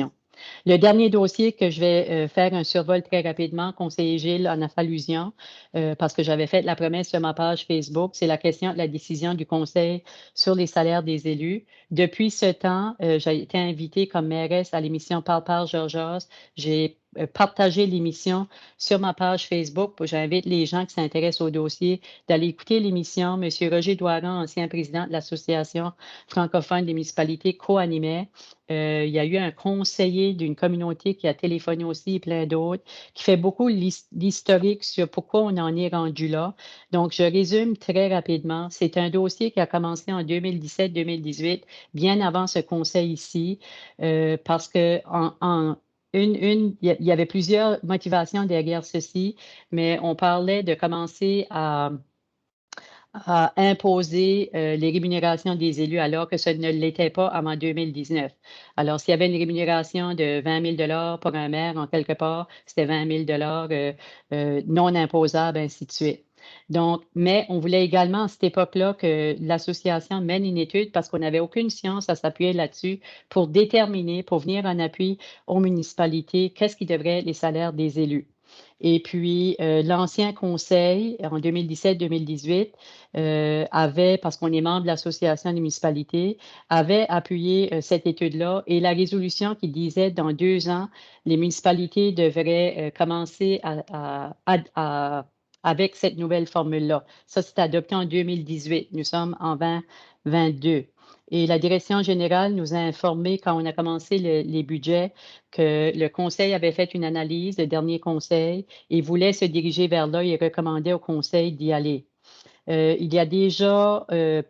Le dernier dossier que je vais faire un survol très rapidement, conseiller Gilles en a fait allusion, parce que j'avais fait la promesse sur ma page Facebook, c'est la question de la décision du Conseil sur les salaires des élus. Depuis ce temps, j'ai été invitée comme mairesse à l'émission Parle Georges. J'ai partagé l'émission sur ma page Facebook. J'invite les gens qui s'intéressent au dossier d'aller écouter l'émission. M. Roger Doiron, ancien président de l'Association francophone des municipalités, co-animait. Il y a eu un conseiller d'une communauté qui a téléphoné aussi et plein d'autres, qui fait beaucoup l'historique sur pourquoi on en est rendu là. Donc, je résume très rapidement. C'est un dossier qui a commencé en 2017-2018, bien avant ce conseil ici, parce que il y avait plusieurs motivations derrière ceci, mais on parlait de commencer à imposer les rémunérations des élus alors que ce ne l'était pas avant 2019. Alors, s'il y avait une rémunération de 20 000 pour un maire, en quelque part, c'était 20 000 non imposables, ainsi de suite. Donc, mais on voulait également à cette époque-là que l'association mène une étude parce qu'on n'avait aucune science à s'appuyer là-dessus pour déterminer, pour venir en appui aux municipalités, qu'est-ce qui devrait être les salaires des élus. Et puis, l'ancien conseil, en 2017-2018, avait, parce qu'on est membre de l'Association des municipalités, avait appuyé cette étude-là et la résolution qui disait dans 2 ans, les municipalités devraient commencer avec cette nouvelle formule-là. Ça, c'est adopté en 2018. Nous sommes en 2022. Et la direction générale nous a informé quand on a commencé les budgets que le conseil avait fait une analyse, le dernier conseil, et voulait se diriger vers là et recommandait au conseil d'y aller. Il y a déjà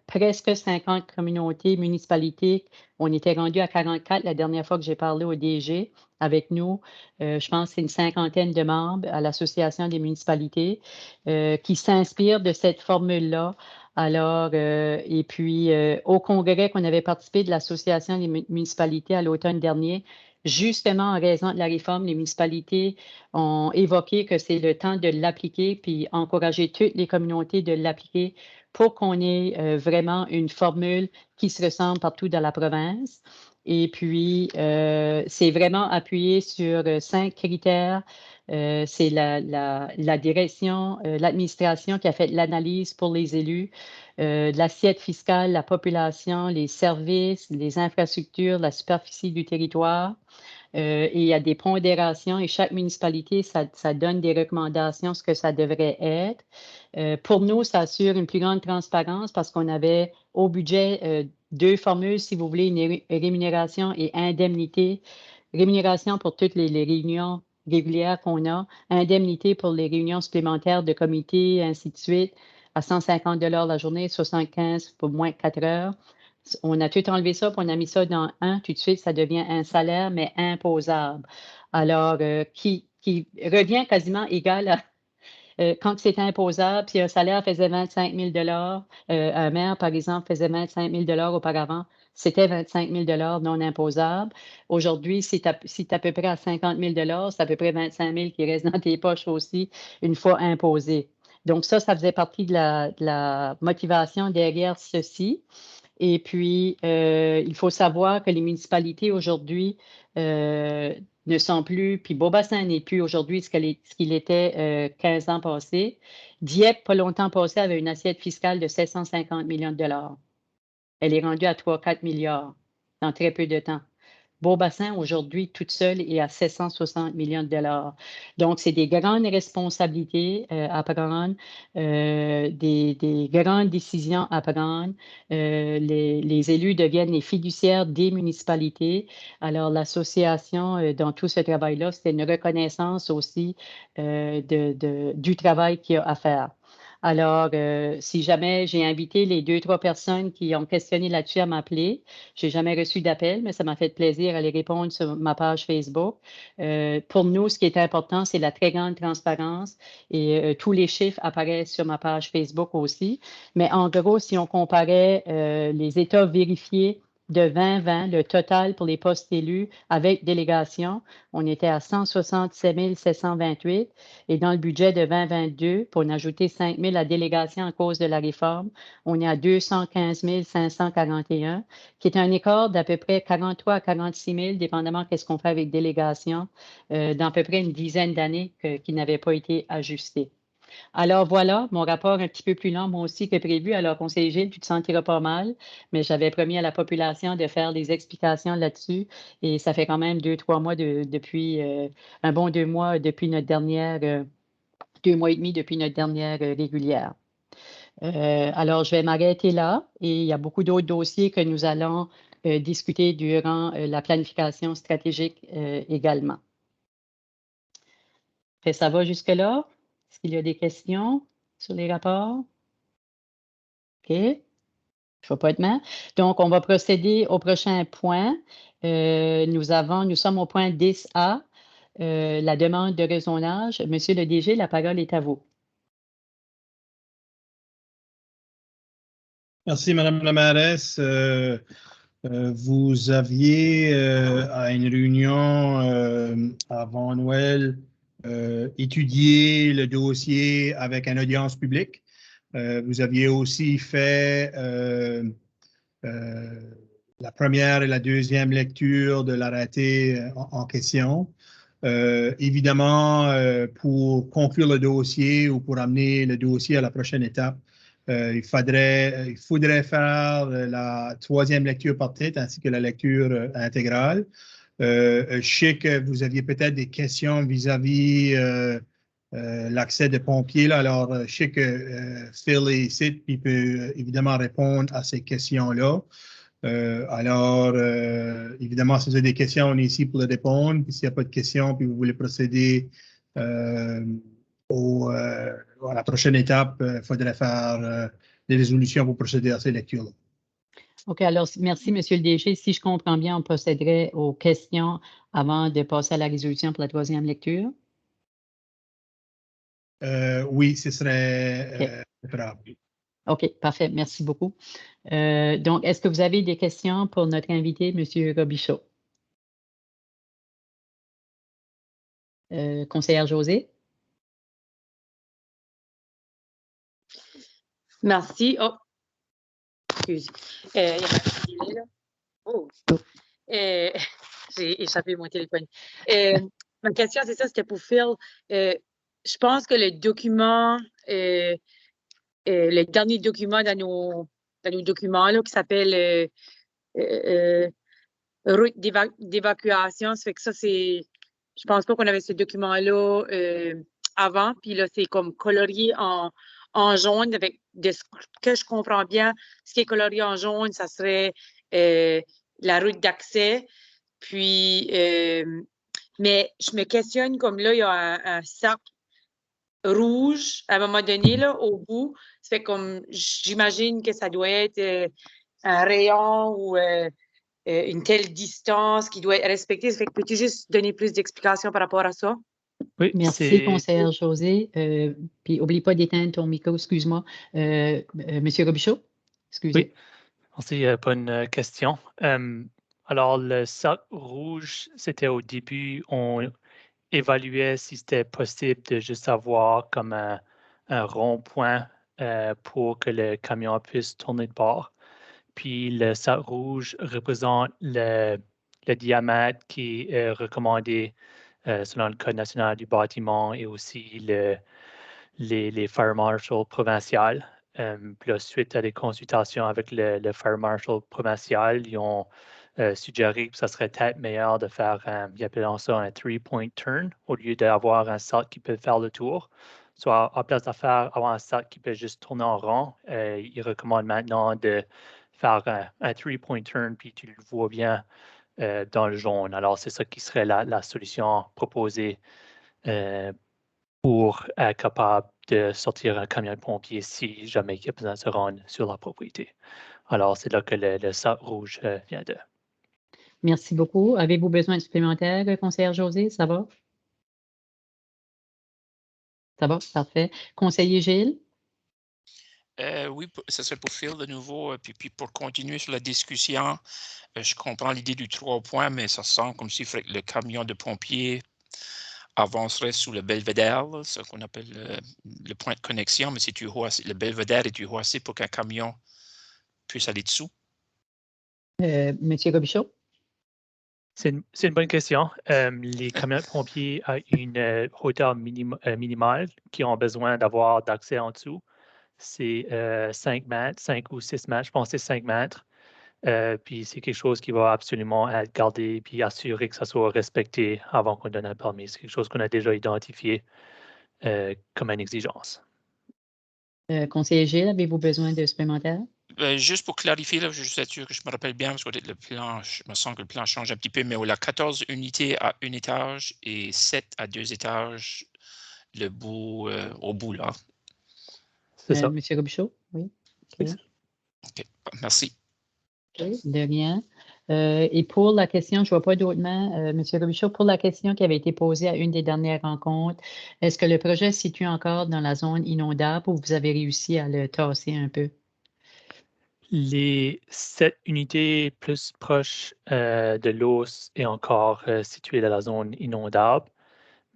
presque 50 communautés, municipalités. On était rendu à 44 la dernière fois que j'ai parlé au DG avec nous. Je pense que c'est une 50aine de membres à l'Association des municipalités qui s'inspirent de cette formule-là. Alors, et puis, au congrès qu'on avait participé de l'Association des municipalités à l'automne dernier, justement en raison de la réforme, les municipalités ont évoqué que c'est le temps de l'appliquer, puis encourager toutes les communautés de l'appliquer pour qu'on ait vraiment une formule qui se ressemble partout dans la province. Et puis, c'est vraiment appuyé sur 5 critères. C'est la direction, l'administration qui a fait l'analyse pour les élus, l'assiette fiscale, la population, les services, les infrastructures, la superficie du territoire. Et il y a des pondérations et chaque municipalité, ça donne des recommandations, ce que ça devrait être. Pour nous, ça assure une plus grande transparence parce qu'on avait au budget 2 formules, si vous voulez, une rémunération et indemnité. Rémunération pour toutes les réunions régulières qu'on a, indemnité pour les réunions supplémentaires de comité, ainsi de suite, à 150 $ la journée, 75 pour moins de 4 heures. On a tout enlevé ça, puis on a mis ça dans tout de suite, ça devient un salaire, mais imposable. Alors, qui revient quasiment égal à quand c'est imposable, puis un salaire faisait 25 000 $, un maire, par exemple, faisait 25 000 $ auparavant, c'était 25 000 $ non imposables. Aujourd'hui, si tu es à peu près à 50 000 $, c'est à peu près 25 000 qui restent dans tes poches aussi, une fois imposé. Donc ça faisait partie de la motivation derrière ceci. Et puis, il faut savoir que les municipalités aujourd'hui ne sont plus, puis Beaubassin n'est plus aujourd'hui ce qu'il était 15 ans passés. Dieppe, pas longtemps passé, avait une assiette fiscale de 750 millions de $. Elle est rendue à 3-4 milliards dans très peu de temps. Beaubassin, aujourd'hui, toute seule, est à 760 millions de $. Donc, c'est des grandes responsabilités à prendre, des grandes décisions à prendre. Les élus deviennent les fiduciaires des municipalités. Alors, l'association, dans tout ce travail-là, c'était une reconnaissance aussi du travail qu'il y a à faire. Alors, si jamais j'ai invité les 2-3 personnes qui ont questionné là-dessus à m'appeler, je n'ai jamais reçu d'appel, mais ça m'a fait plaisir à les répondre sur ma page Facebook. Pour nous, ce qui est important, c'est la très grande transparence et tous les chiffres apparaissent sur ma page Facebook aussi. Mais en gros, si on comparait les États vérifiés de 2020, le total pour les postes élus avec délégation, on était à 167 728 et dans le budget de 2022, pour en ajouter 5 000 à délégation à cause de la réforme, on est à 215 541, qui est un écart d'à peu près 43 à 46 000, dépendamment de ce qu'on fait avec délégation, dans à peu près une dizaine d'années qui n'avaient pas été ajustés. Alors voilà, mon rapport un petit peu plus long, moi aussi, que prévu. Alors, conseiller Gilles, tu te sentiras pas mal, mais j'avais promis à la population de faire des explications là-dessus et ça fait quand même 2-3 mois depuis, un bon 2 mois depuis notre dernière, 2 mois et demi depuis notre dernière régulière. Alors, je vais m'arrêter là et il y a beaucoup d'autres dossiers que nous allons discuter durant la planification stratégique également. Ça va jusque-là? Est-ce qu'il y a des questions sur les rapports? OK. Je ne vais pas être mal. Donc, on va procéder au prochain point. Nous sommes au point 10A, la demande de raisonnage. Monsieur le DG, la parole est à vous. Merci, Madame la mairesse. Vous aviez, à une réunion avant Noël, étudié le dossier avec une audience publique. Vous aviez aussi fait la première et la deuxième lecture de l'arrêté en question. Évidemment, pour conclure le dossier ou pour amener le dossier à la prochaine étape, il faudrait faire la troisième lecture par tête ainsi que la lecture intégrale. Je sais que vous aviez peut-être des questions vis-à-vis l'accès des pompiers. Là. Alors, je sais que Phil est ici, puis il peut évidemment répondre à ces questions-là. Évidemment, si vous avez des questions, on est ici pour les répondre. Puis s'il n'y a pas de questions, puis vous voulez procéder à la prochaine étape, il faudrait faire des résolutions pour procéder à ces lectures-là. OK, alors merci, Monsieur le DG. Si je comprends bien, on procéderait aux questions avant de passer à la résolution pour la troisième lecture? Oui, ce serait préférable. OK, parfait. Merci beaucoup. Donc, est-ce que vous avez des questions pour notre invité, M. Robichaud? Conseillère Josée? Merci. Oh, excuse. Il y a un petit délai, là. Oh. J'ai échappé mon téléphone. Ma question, c'est ça, c'était pour Phil. Je pense que le document, le dernier document dans nos documents, là, qui s'appelle route d'évacuation, ça fait que ça, c'est. Je pense pas qu'on avait ce document-là avant. Puis là, c'est comme colorié en jaune. Avec de ce que je comprends bien, ce qui est colorié en jaune, ça serait la route d'accès. Puis, mais je me questionne comme là, il y a un cercle rouge à un moment donné, là, au bout. Ça fait comme, j'imagine que ça doit être un rayon ou une telle distance qui doit être respectée. Ça fait que peux-tu juste donner plus d'explications par rapport à ça? Oui, Merci, conseillère Josée. Puis, n'oublie pas d'éteindre ton micro, excuse-moi. Monsieur Robichaud, excusez. Oui, merci, bonne question. Alors, le cercle rouge, c'était au début, on évaluait si c'était possible de juste avoir comme un rond-point pour que le camion puisse tourner de bord. Puis le cercle rouge représente le diamètre qui est recommandé selon le Code national du bâtiment et aussi les fire marshals provinciales. Puis là, suite à des consultations avec le fire marshal provincial, ils ont suggéré que ça serait peut-être meilleur de faire, ils appellent ça un three-point turn au lieu d'avoir un cercle qui peut faire le tour. Soit en place avoir un cercle qui peut juste tourner en rond, ils recommandent maintenant de faire un three-point turn, puis tu le vois bien dans le jaune. Alors, c'est ça qui serait la solution proposée pour être capable de sortir un camion de pompier si jamais il y a besoin de se rendre sur la propriété. Alors, c'est là que le cercle rouge vient de. Merci beaucoup. Avez-vous besoin de supplémentaire, conseillère Josée? Ça va? Ça va? Parfait. Conseiller Gilles? Oui, ce serait pour Phil de nouveau. Puis pour continuer sur la discussion, je comprends l'idée du 3 points, mais ça semble comme si le camion de pompiers avancerait sous le belvédère, ce qu'on appelle le point de connexion, mais si le belvédère est haut assez pour qu'un camion puisse aller dessous? Monsieur Robichaud? C'est une bonne question. Les camions de pompiers ont une hauteur minimale qui ont besoin d'avoir d'accès en dessous. C'est 5 mètres, 5 ou 6 mètres, je pense que c'est 5 mètres. Puis c'est quelque chose qui va absolument être gardé puis assurer que ça soit respecté avant qu'on donne un permis. C'est quelque chose qu'on a déjà identifié comme une exigence. Conseiller Gilles, avez-vous besoin de supplémentaire? Juste pour clarifier, là, je suis sûr que je me rappelle bien, parce que le plan, je me sens que le plan change un petit peu, mais on a 14 unités à un étage et 7 à 2 étages au bout, là. C'est ça. Monsieur Robichaud? Oui. Okay. OK. Merci. Okay. De rien. Et pour la question, je ne vois pas d'autres mains, Monsieur Robichaud, pour la question qui avait été posée à une des dernières rencontres, est-ce que le projet se situe encore dans la zone inondable ou vous avez réussi à le tasser un peu? Les 7 unités plus proches de l'eau est encore situées dans la zone inondable,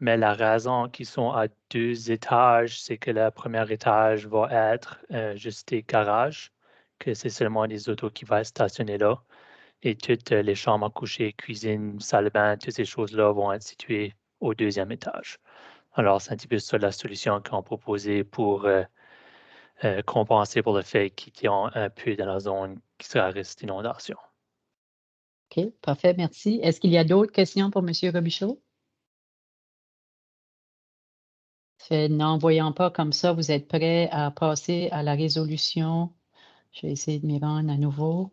mais la raison qu'ils sont à 2 étages, c'est que le premier étage va être juste des garages, que c'est seulement des autos qui vont être stationnées là. Et toutes les chambres à coucher, cuisine, salle de bain, toutes ces choses-là vont être situées au deuxième étage. Alors, c'est un petit peu ça la solution qu'on proposait pour compenser pour le fait qu'ils ont un peu dans la zone qui sera à risque d'inondation. OK, parfait, merci. Est-ce qu'il y a d'autres questions pour M. Robichaud? N'en voyant pas comme ça, vous êtes prêts à passer à la résolution. Je vais essayer de m'y rendre à nouveau.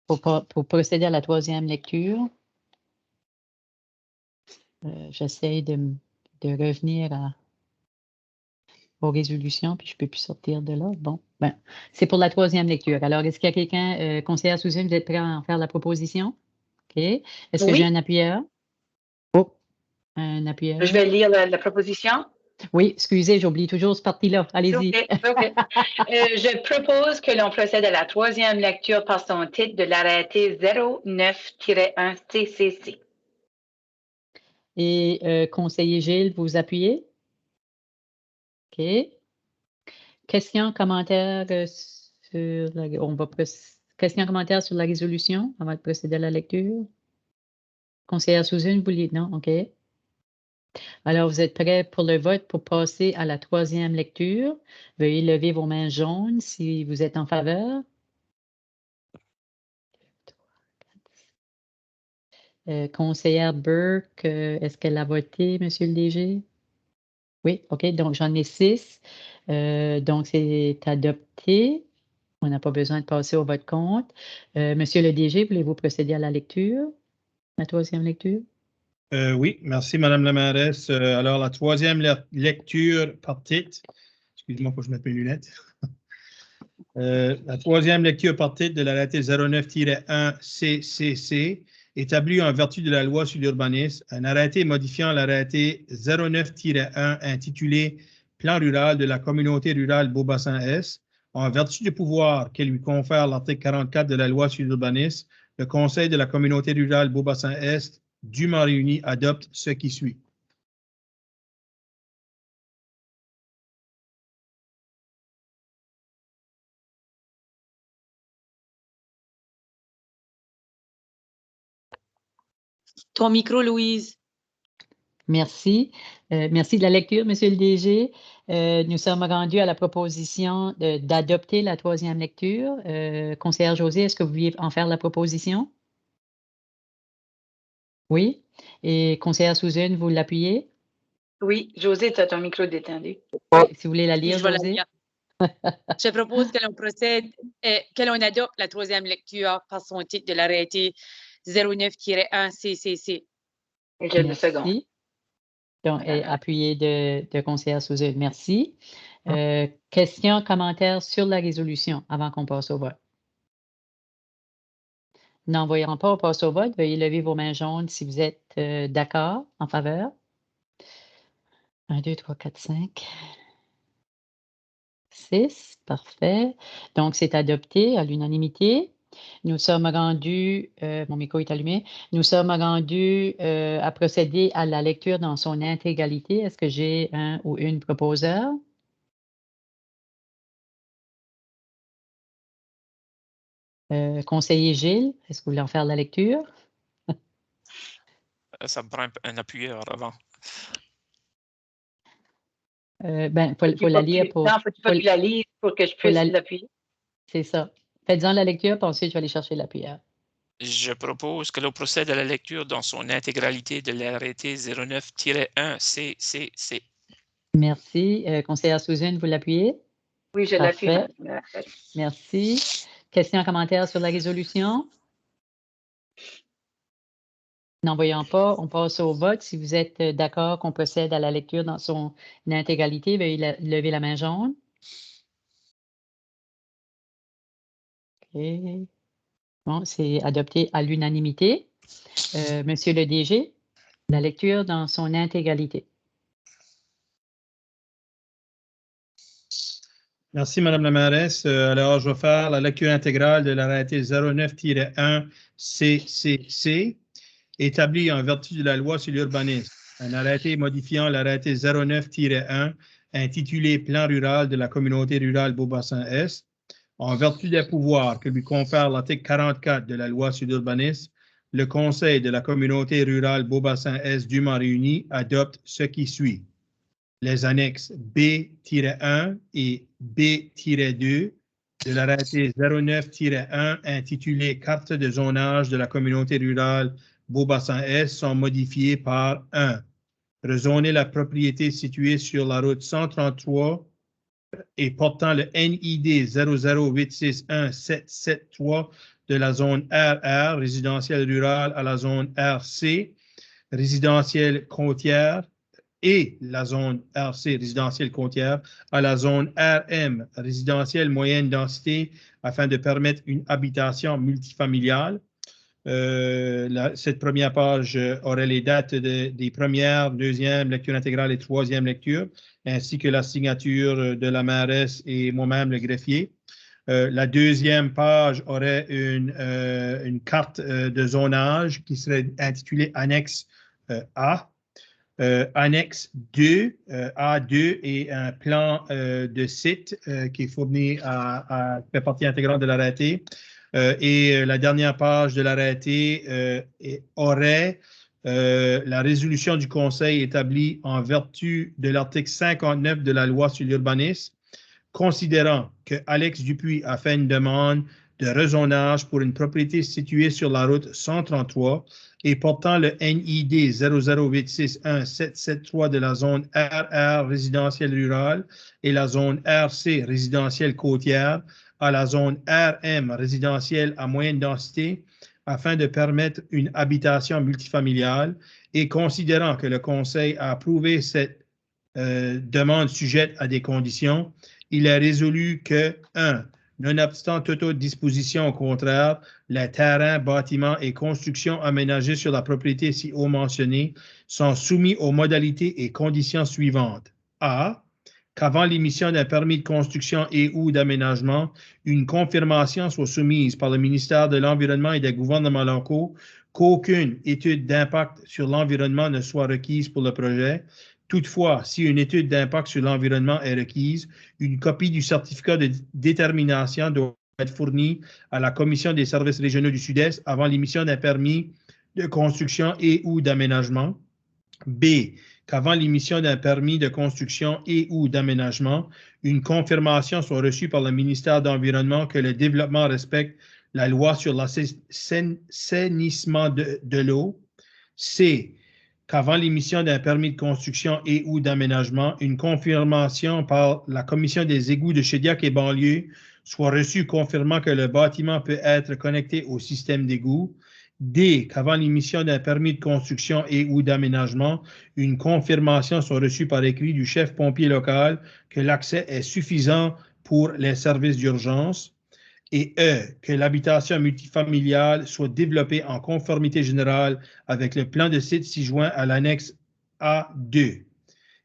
Pour procéder à la troisième lecture, j'essaie de revenir aux résolutions, puis je ne peux plus sortir de là. Bon, ben, c'est pour la troisième lecture. Alors, est-ce qu'il y a quelqu'un, conseillère Suzanne, vous êtes prêt à en faire la proposition? OK. Est-ce que j'ai un appuyeur? Oh, un appuyeur. Je vais lire la proposition. Oui, excusez, j'oublie toujours ce parti-là. Allez-y. OK. Je propose que l'on procède à la troisième lecture par son titre de l'arrêté 09-1 CCC. Et conseiller Gilles, vous appuyez? OK. Questions, commentaires sur questions, commentaires sur la résolution avant de procéder à la lecture? Conseillère Suzanne, vous voulez? Non? OK. Alors, vous êtes prêts pour le vote pour passer à la troisième lecture? Veuillez lever vos mains jaunes si vous êtes en faveur. Conseillère Burke, est-ce qu'elle a voté, Monsieur le DG? Oui, OK. Donc, j'en ai 6. Donc, c'est adopté. On n'a pas besoin de passer au vote contre. Monsieur le DG, voulez-vous procéder à la lecture, la troisième lecture? Oui, merci, Madame la mairesse. Alors, la troisième lecture par titre. Excuse-moi, il faut que je mette mes lunettes. La troisième lecture par titre de l'arrêté 09-1 CCC, établi en vertu de la loi sur l'urbanisme, un arrêté modifiant l'arrêté 09-1 intitulé Plan rural de la communauté rurale Beaubassin-Est, en vertu du pouvoir que lui confère l'article 44 de la loi sur l'urbanisme. Le Conseil de la communauté rurale Beaubassin-Est, dûment réuni, adopte ce qui suit. Ton micro, Louise. Merci. Merci de la lecture, Monsieur le DG. Nous sommes rendus à la proposition d'adopter la troisième lecture. Conseillère José, est-ce que vous vouliez en faire la proposition? Oui. Et conseillère Suzanne, vous l'appuyez? Oui, José, tu as ton micro détendu. Oui, si vous voulez la lire, Je vais la José. lire. Je propose que l'on procède, que l'on adopte la troisième lecture par son titre de l'arrêté 09-1 CCC. Et j'ai 2 secondes. Merci. Donc, appuyé de conseillère Suzanne. Merci. Questions, commentaires sur la résolution avant qu'on passe au vote? N'en voyant pas, on passe au vote. Veuillez lever vos mains jaunes si vous êtes d'accord, en faveur. 1, 2, 3, 4, 5, 6. Parfait. Donc, c'est adopté à l'unanimité. Nous sommes rendus, mon micro est allumé, nous sommes rendus à procéder à la lecture dans son intégralité. Est-ce que j'ai un ou une proposeur? Conseiller Gilles, est-ce que vous voulez en faire la lecture? Ça me prend un appuyeur avant. Ben, faut la lire pour... Non, faut que tu la lises pour que je puisse l'appuyer. C'est ça. Faites-en la lecture, puis ensuite, je vais aller chercher l'appuyeur. Je propose que l'on procède à la lecture dans son intégralité de l'arrêté 09-1 CCC. Merci. Conseillère Suzanne, vous l'appuyez? Oui, je l'appuie. Merci. Questions, commentaires sur la résolution? N'en voyant pas, on passe au vote. Si vous êtes d'accord qu'on procède à la lecture dans son intégralité, veuillez lever la main jaune. OK. Bon, c'est adopté à l'unanimité. Monsieur le DG, la lecture dans son intégralité. Merci, Madame la mairesse. Alors, je vais faire la lecture intégrale de l'arrêté 09-1 CCC, établi en vertu de la loi sur l'urbanisme. Un arrêté modifiant l'arrêté 09-1 intitulé Plan rural de la communauté rurale Beaubassin-Est, en vertu des pouvoirs que lui confère l'article 44 de la loi sur l'urbanisme. le Conseil de la communauté rurale Beaubassin-Est dûment réuni adopte ce qui suit. Les annexes B-1 et B-2 de l'arrêté 09-1 intitulé Carte de zonage de la communauté rurale Beaubassin-Est sont modifiées par 1. Rezoner la propriété située sur la route 133 et portant le NID 00861-773 de la zone RR, résidentielle rurale, à la zone RC, résidentielle côtière, et la zone RC, résidentielle côtière, à la zone RM, résidentielle moyenne densité, afin de permettre une habitation multifamiliale. Cette première page aurait les dates des premières, deuxième lecture intégrale et troisième lecture, ainsi que la signature de la mairesse et moi-même, le greffier. La deuxième page aurait une carte de zonage qui serait intitulée Annexe A. Annexe 2, A2 et un plan de site qui est fourni fait partie intégrante de l'arrêté. Et la dernière page de l'arrêté aurait la résolution du Conseil établie en vertu de l'article 59 de la loi sur l'urbanisme, considérant que Alex Dupuis a fait une demande de rezonage pour une propriété située sur la route 133 et portant le NID 00861-773 de la zone RR résidentielle rurale et la zone RC résidentielle côtière à la zone RM résidentielle à moyenne densité afin de permettre une habitation multifamiliale et considérant que le Conseil a approuvé cette demande sujette à des conditions, il est résolu que 1. Nonobstant toute autre disposition, au contraire, les terrains, bâtiments et constructions aménagés sur la propriété ci haut mentionnée sont soumis aux modalités et conditions suivantes. A. Qu'avant l'émission d'un permis de construction et ou d'aménagement, une confirmation soit soumise par le ministère de l'Environnement et des gouvernements locaux qu'aucune étude d'impact sur l'environnement ne soit requise pour le projet. Toutefois, si une étude d'impact sur l'environnement est requise, une copie du certificat de détermination doit être fournie à la Commission des services régionaux du Sud-Est avant l'émission d'un permis de construction et ou d'aménagement. B. Qu'avant l'émission d'un permis de construction et ou d'aménagement, une confirmation soit reçue par le ministère de l'Environnement que le développement respecte la loi sur l'assainissement de l'eau. C. Qu'avant l'émission d'un permis de construction et ou d'aménagement, une confirmation par la Commission des égouts de Shediac et banlieue soit reçue confirmant que le bâtiment peut être connecté au système d'égouts. D. Qu'avant l'émission d'un permis de construction et ou d'aménagement, une confirmation soit reçue par écrit du chef pompier local que l'accès est suffisant pour les services d'urgence. Et E. Que l'habitation multifamiliale soit développée en conformité générale avec le plan de site ci-joint à l'annexe A2.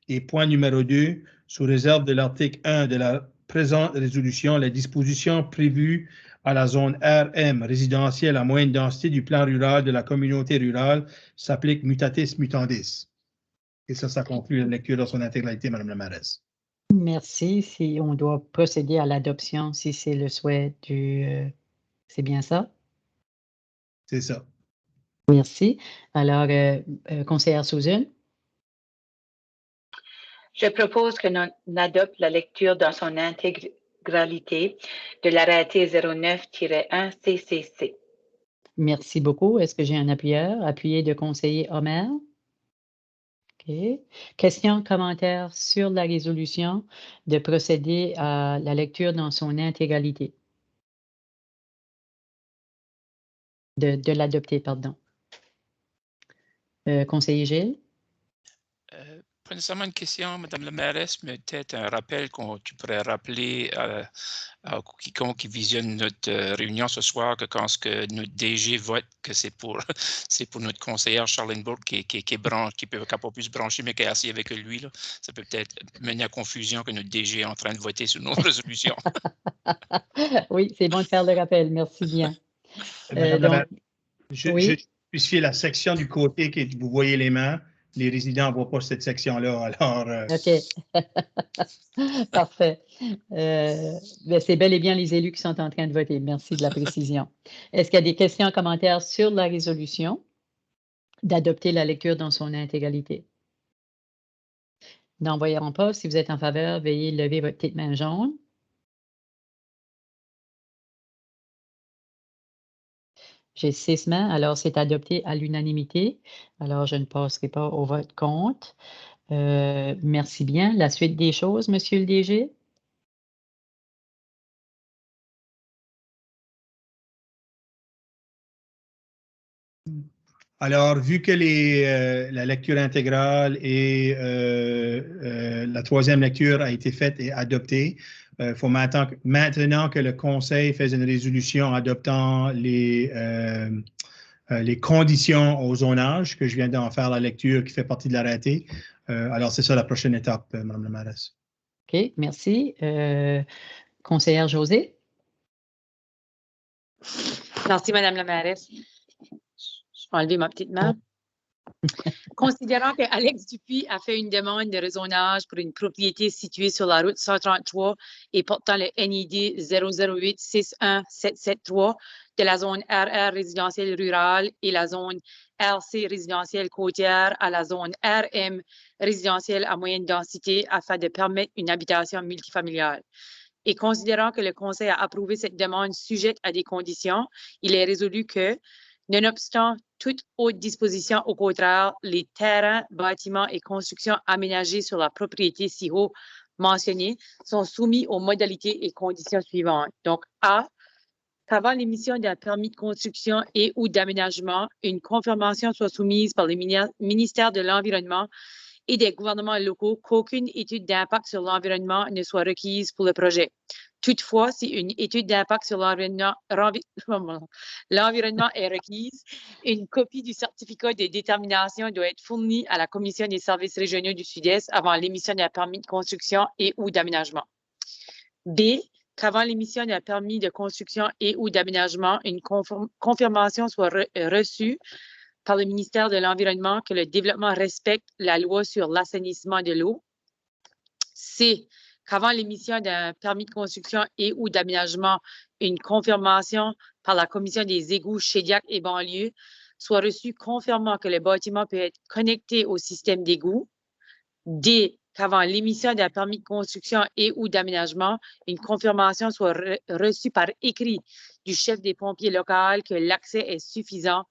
Et point numéro 2, sous réserve de l'article 1 de la présente résolution, les dispositions prévues à la zone RM résidentielle à moyenne densité du plan rural de la communauté rurale s'appliquent mutatis mutandis. Et ça conclut la lecture dans son intégralité, Mme la mairesse. Merci. Si on doit procéder à l'adoption, si c'est le souhait du... c'est bien ça? C'est ça. Merci. Alors, conseillère Susan? Je propose que l'on adopte la lecture dans son intégralité de l'arrêté 09-1 CCC. Merci beaucoup. Est-ce que j'ai un appuyeur? Appuyé de conseiller Omer? OK. Questions, commentaires sur la résolution de procéder à la lecture dans son intégralité? De l'adopter, pardon. Conseiller Gilles? Pas nécessairement une question, Mme la mairesse, mais peut-être un rappel que tu pourrais rappeler à quiconque qui visionne notre réunion ce soir que quand notre DG vote que c'est pour notre conseillère Charlene Bourque qui peut pas plus se brancher, mais qui est assis avec lui. Là. Ça peut peut-être mener à confusion que notre DG est en train de voter sur nos résolutions. Oui, c'est bon de faire le rappel. Merci bien. Je suis la section du côté que vous voyez les mains. les résidents ne voient pas cette section-là. Alors, OK. Parfait. C'est bel et bien les élus qui sont en train de voter. Merci de la précision. Est-ce qu'il y a des questions, commentaires sur la résolution d'adopter la lecture dans son intégralité? N'en voyons pas. Si vous êtes en faveur, veuillez lever votre petite main jaune. J'ai 6 mains, alors c'est adopté à l'unanimité. Alors, je ne passerai pas au vote contre. Merci bien. La suite des choses, Monsieur le DG? Alors, vu que la lecture intégrale et la troisième lecture a été faite et adoptée, il faut maintenant que le Conseil fasse une résolution adoptant les conditions au zonage, que je viens d'en faire la lecture qui fait partie de l'arrêté. Alors, c'est ça la prochaine étape, Mme la mairesse. OK, merci. Conseillère José? Merci, Madame la mairesse. Je vais enlever ma petite main. Considérant que Alex Dupuis a fait une demande de rezonage pour une propriété située sur la route 133 et portant le NID 008-61773 de la zone RR résidentielle rurale et la zone RC résidentielle côtière à la zone RM résidentielle à moyenne densité afin de permettre une habitation multifamiliale. Et considérant que le Conseil a approuvé cette demande sujette à des conditions, il est résolu que, nonobstant toute autre disposition, au contraire, les terrains, bâtiments et constructions aménagés sur la propriété si haut mentionnée sont soumis aux modalités et conditions suivantes. Donc, A, qu'avant l'émission d'un permis de construction et ou d'aménagement, une confirmation soit soumise par le ministère de l'Environnement et des gouvernements locaux qu'aucune étude d'impact sur l'environnement ne soit requise pour le projet. Toutefois, si une étude d'impact sur l'environnement est requise, une copie du certificat de détermination doit être fournie à la Commission des services régionaux du Sud-Est avant l'émission d'un permis de construction et ou d'aménagement. B, qu'avant l'émission d'un permis de construction et ou d'aménagement, une confirmation soit reçue par le ministère de l'Environnement que le développement respecte la loi sur l'assainissement de l'eau. C, qu'avant l'émission d'un permis de construction et ou d'aménagement, une confirmation par la Commission des égouts Shediac et banlieue soit reçue confirmant que le bâtiment peut être connecté au système d'égouts. D, qu'avant l'émission d'un permis de construction et ou d'aménagement, une confirmation soit reçue par écrit du chef des pompiers local que l'accès est suffisant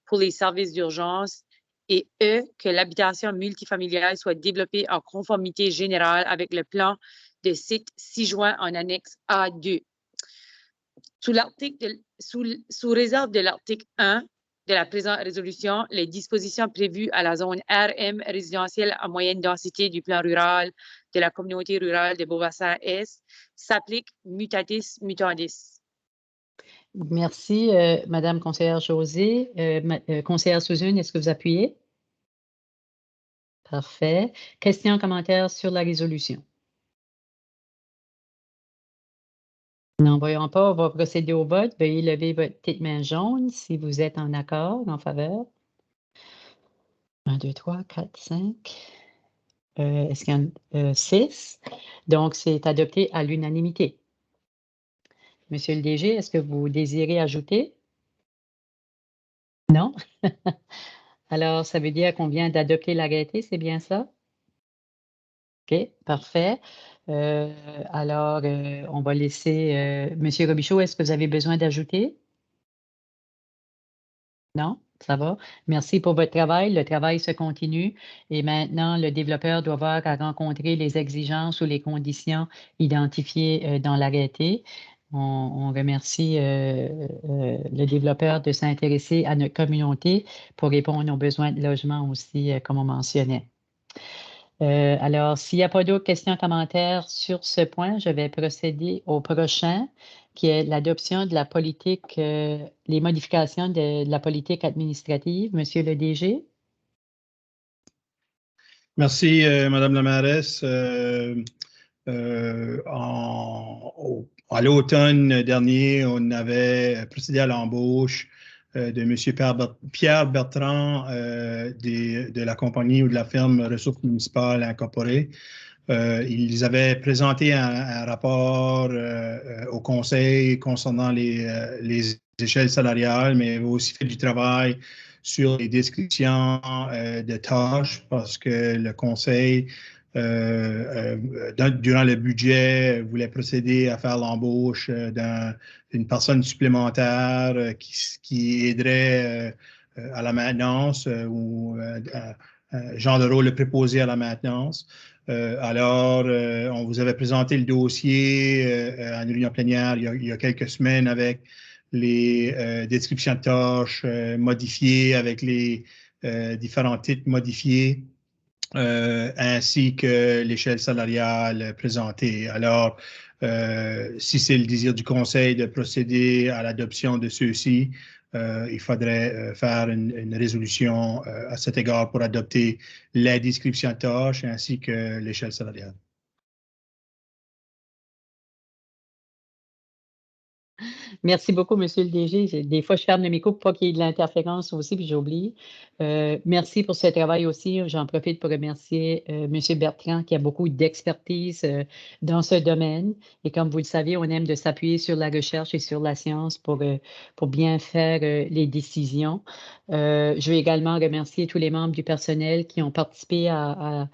pour les services d'urgence, et E, que l'habitation multifamiliale soit développée en conformité générale avec le plan de site 6 juin en annexe A2. Sous réserve de l'article 1 de la présente résolution, les dispositions prévues à la zone RM résidentielle à moyenne densité du plan rural de la communauté rurale de Beaubassin-Est s'appliquent mutatis mutandis. Merci, Madame conseillère José. Conseillère Susan, est-ce que vous appuyez? Parfait. Questions, commentaires sur la résolution? N'en voyons pas, on va procéder au vote. Veuillez lever votre petite main jaune si vous êtes en accord, en faveur. 1, 2, 3, 4, 5. Est-ce qu'il y en a 6? Donc, c'est adopté à l'unanimité. Monsieur le DG, est-ce que vous désirez ajouter? Non? Alors, ça veut dire qu'on vient d'adopter l'arrêté, c'est bien ça? OK, parfait. Alors, on va laisser Monsieur Robichaud, est-ce que vous avez besoin d'ajouter? Non? Ça va? Merci pour votre travail. Le travail se continue et maintenant, le développeur doit avoir à rencontrer les exigences ou les conditions identifiées dans l'arrêté. On remercie le développeur de s'intéresser à notre communauté pour répondre aux besoins de logement aussi, comme on mentionnait. Alors, s'il n'y a pas d'autres questions, commentaires sur ce point, je vais procéder au prochain, qui est l'adoption de la politique, les modifications de la politique administrative. Monsieur le DG. Merci, Madame la mairesse. À l'automne dernier, on avait procédé à l'embauche de M. Pierre Bertrand de la compagnie ou de la firme Ressources municipales incorporées. Ils avaient présenté un rapport au Conseil concernant les échelles salariales, mais ils avaient aussi fait du travail sur les descriptions de tâches parce que le Conseil, durant le budget, voulait procéder à faire l'embauche d'une personne supplémentaire qui aiderait à la maintenance ou un genre de rôle de préposé à la maintenance. Alors, on vous avait présenté le dossier à une réunion plénière il y a quelques semaines avec les descriptions de tâches modifiées, avec les différents titres modifiés, ainsi que l'échelle salariale présentée. Alors, si c'est le désir du Conseil de procéder à l'adoption de ceux-ci, il faudrait faire une résolution à cet égard pour adopter la description de tâches ainsi que l'échelle salariale. Merci beaucoup, Monsieur le DG. Des fois, je ferme le micro pour pas qu'il y ait de l'interférence aussi, puis j'oublie. Merci pour ce travail aussi. J'en profite pour remercier Monsieur Bertrand, qui a beaucoup d'expertise dans ce domaine. Et comme vous le savez, on aime de s'appuyer sur la recherche et sur la science pour bien faire les décisions. Je veux également remercier tous les membres du personnel qui ont participé à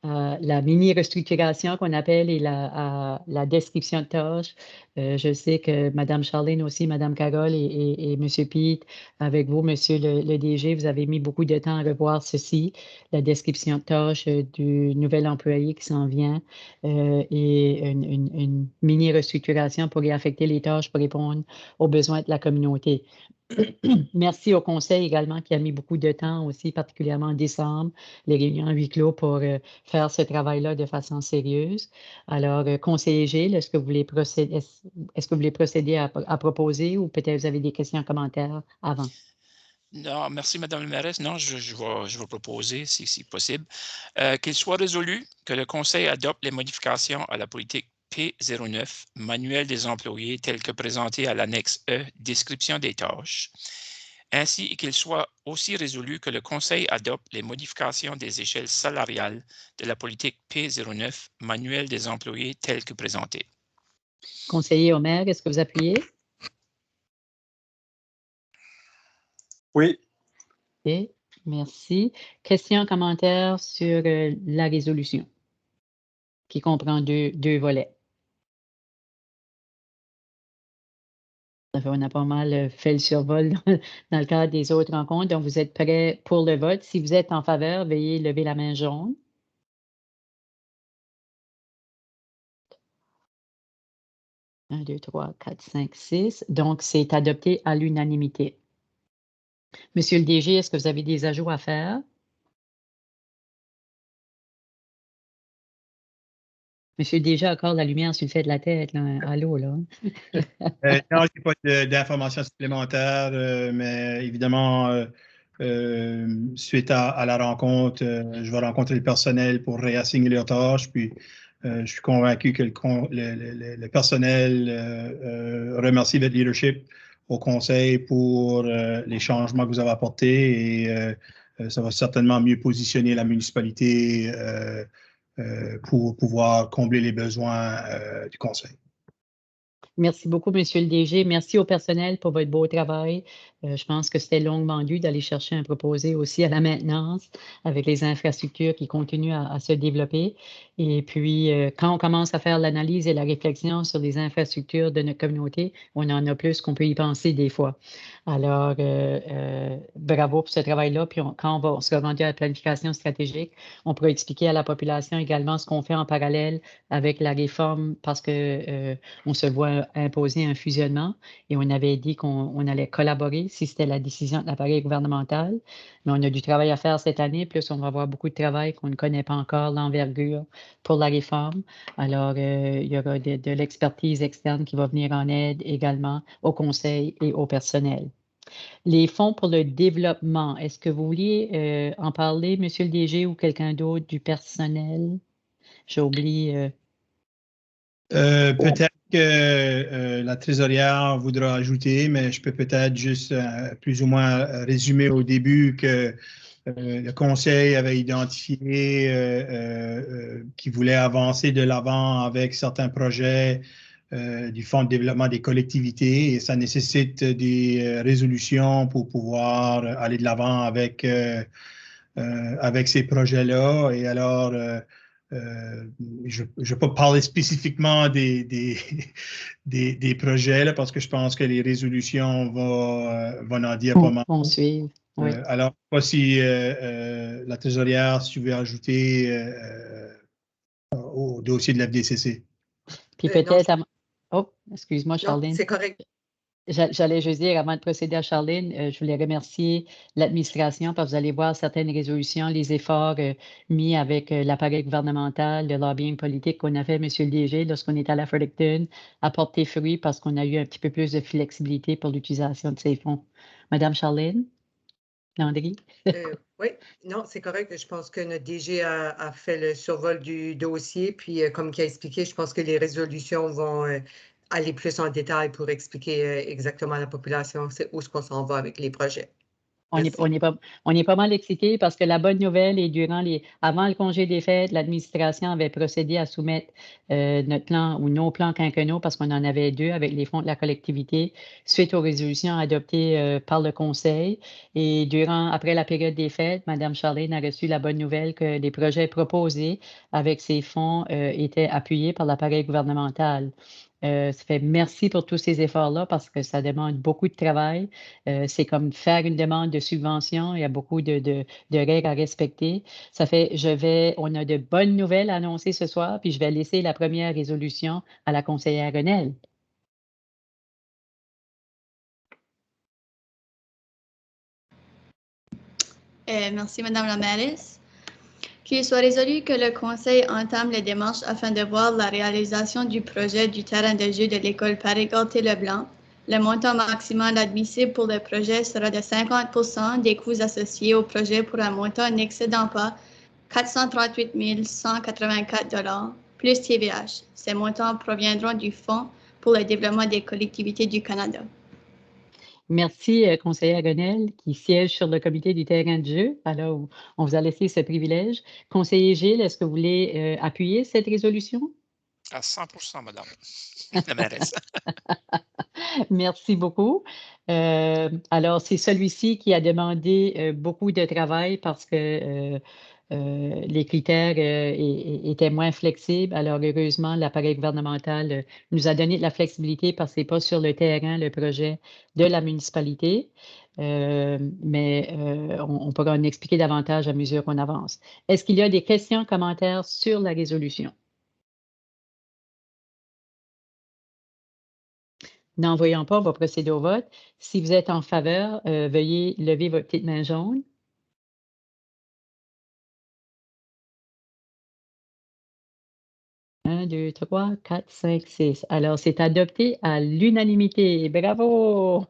la mini-restructuration qu'on appelle et la description de tâches. Je sais que Mme Charlene aussi, Mme Carole et M. Pete, avec vous, M. le DG, vous avez mis beaucoup de temps à revoir ceci, la description de tâches du nouvel employé qui s'en vient et une mini-restructuration pour y affecter les tâches pour répondre aux besoins de la communauté. Merci au Conseil également qui a mis beaucoup de temps aussi, particulièrement en décembre, les réunions à huis clos pour faire ce travail-là de façon sérieuse. Alors, conseiller Gilles, est-ce que vous voulez procéder à proposer ou peut-être vous avez des questions, commentaires avant? Non, merci, Mme la mairesse. Non, je vais proposer, si possible, qu'il soit résolu que le Conseil adopte les modifications à la politique P09, manuel des employés, tel que présenté à l'annexe E, description des tâches, ainsi qu'il soit aussi résolu que le Conseil adopte les modifications des échelles salariales de la politique P09, manuel des employés, tel que présenté. Conseiller Omer, est-ce que vous appuyez? Oui. OK, merci. Questions, commentaires sur la résolution qui comprend deux volets. On a pas mal fait le survol dans le cadre des autres rencontres. Donc, vous êtes prêts pour le vote. Si vous êtes en faveur, veuillez lever la main jaune. Un, 2, 3, 4, 5, 6. Donc, c'est adopté à l'unanimité. Monsieur le DG, est-ce que vous avez des ajouts à faire? Monsieur le DG a encore la lumière sur le fait de la tête. Là. Allô, là? Non, je n'ai pas d'informations supplémentaires, mais évidemment, suite à la rencontre, je vais rencontrer le personnel pour réassigner leurs tâches. Puis, je suis convaincu que le personnel remercie votre leadership au Conseil pour les changements que vous avez apportés et ça va certainement mieux positionner la municipalité pour pouvoir combler les besoins du Conseil. Merci beaucoup, Monsieur le DG. Merci au personnel pour votre beau travail. Je pense que c'était longuement dû d'aller chercher un proposé aussi à la maintenance avec les infrastructures qui continuent à se développer. Et puis, quand on commence à faire l'analyse et la réflexion sur les infrastructures de notre communauté, on en a plus qu'on peut y penser des fois. Alors, bravo pour ce travail-là. Puis, quand on sera rendu à la planification stratégique, on pourra expliquer à la population également ce qu'on fait en parallèle avec la réforme parce que on se voit imposer un fusionnement et on avait dit qu'on allait collaborer si c'était la décision de l'appareil gouvernemental. Mais on a du travail à faire cette année, plus on va avoir beaucoup de travail qu'on ne connaît pas encore l'envergure pour la réforme. Alors, il y aura de l'expertise externe qui va venir en aide également au conseil et au personnel. Les fonds pour le développement, est-ce que vous vouliez en parler, Monsieur le DG, ou quelqu'un d'autre du personnel? J'ai oublié. Peut-être que la trésorière voudra ajouter, mais je peux peut-être juste plus ou moins résumer au début que le conseil avait identifié qu'il voulait avancer de l'avant avec certains projets du Fonds de développement des collectivités et ça nécessite des résolutions pour pouvoir aller de l'avant avec ces projets-là. Et alors, je ne vais pas parler spécifiquement des projets là, parce que je pense que les résolutions vont en dire pas mal. On suit. Oui. Alors, pas si la trésorière, si tu veux ajouter au dossier de l'FDCC. Puis peut-être... Oh, excuse-moi, Non, Charlene. c'est correct. J'allais juste dire, avant de procéder à Charlene, je voulais remercier l'administration parce que vous allez voir certaines résolutions, les efforts mis avec l'appareil gouvernemental, le lobbying politique qu'on a fait, M. le DG, lorsqu'on est à la Fredericton, a porté fruit parce qu'on a eu un petit peu plus de flexibilité pour l'utilisation de ces fonds. Madame Charlene Landry? Oui, non, c'est correct. Je pense que notre DG a fait le survol du dossier, puis comme il a expliqué, je pense que les résolutions vont aller plus en détail pour expliquer exactement à la population où est-ce qu'on s'en va avec les projets. On est pas mal excités parce que la bonne nouvelle est avant le congé des fêtes, l'administration avait procédé à soumettre notre plan ou nos plans quinquennaux parce qu'on en avait 2 avec les fonds de la collectivité suite aux résolutions adoptées par le conseil. Et après la période des fêtes, Mme Charlene a reçu la bonne nouvelle que les projets proposés avec ces fonds étaient appuyés par l'appareil gouvernemental. Ça fait merci pour tous ces efforts-là parce que ça demande beaucoup de travail. C'est comme faire une demande de subvention. Il y a beaucoup de règles à respecter. On a de bonnes nouvelles à annoncer ce soir, puis je vais laisser la première résolution à la conseillère Renel. Merci, Madame la mairesse. Qu'il soit résolu que le Conseil entame les démarches afin de voir la réalisation du projet du terrain de jeu de l'école Paris-Gaultier-Leblanc. Le montant maximal admissible pour le projet sera de 50% des coûts associés au projet pour un montant n'excédant pas 438 184 $ plus TVH. Ces montants proviendront du Fonds pour le développement des collectivités du Canada. Merci, conseillère Renel, qui siège sur le comité du terrain de jeu. Alors, on vous a laissé ce privilège. Conseiller Gilles, est-ce que vous voulez appuyer cette résolution? À 100%, madame la mairesse. Merci beaucoup. Alors, c'est celui-ci qui a demandé beaucoup de travail parce que les critères étaient moins flexibles. Alors, heureusement, l'appareil gouvernemental nous a donné de la flexibilité parce que ce n'est pas sur le terrain le projet de la municipalité. Mais on pourra en expliquer davantage à mesure qu'on avance. Est-ce qu'il y a des questions, commentaires sur la résolution? N'en voyant pas, on va procéder au vote. Si vous êtes en faveur, veuillez lever votre petite main jaune. Un, 2, 3, 4, 5, 6. Alors, c'est adopté à l'unanimité. Bravo!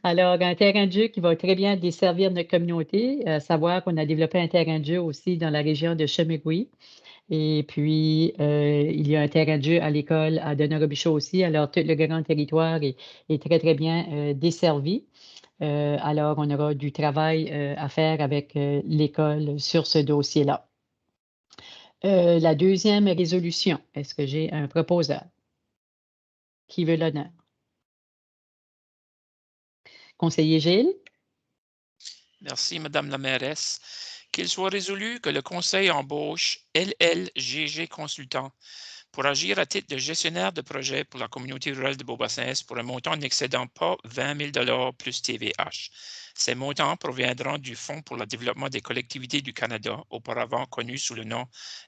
Alors, un terrain de jeu qui va très bien desservir notre communauté, à savoir qu'on a développé un terrain de jeu aussi dans la région de Chemegoui. Et puis, il y a un terrain de jeu à l'école à Denain-Robichaud aussi. Alors, tout le grand territoire est très, très bien desservi. Alors, on aura du travail à faire avec l'école sur ce dossier-là. La deuxième résolution, est-ce que j'ai un proposeur? Qui veut l'honneur? Conseiller Gilles? Merci, madame la mairesse. Qu'il soit résolu que le conseil embauche LLGG Consultant pour agir à titre de gestionnaire de projet pour la communauté rurale de Beaubassin pour un montant n'excédant pas 20 000 $ plus TVH. Ces montants proviendront du Fonds pour le développement des collectivités du Canada, auparavant connu sous le nom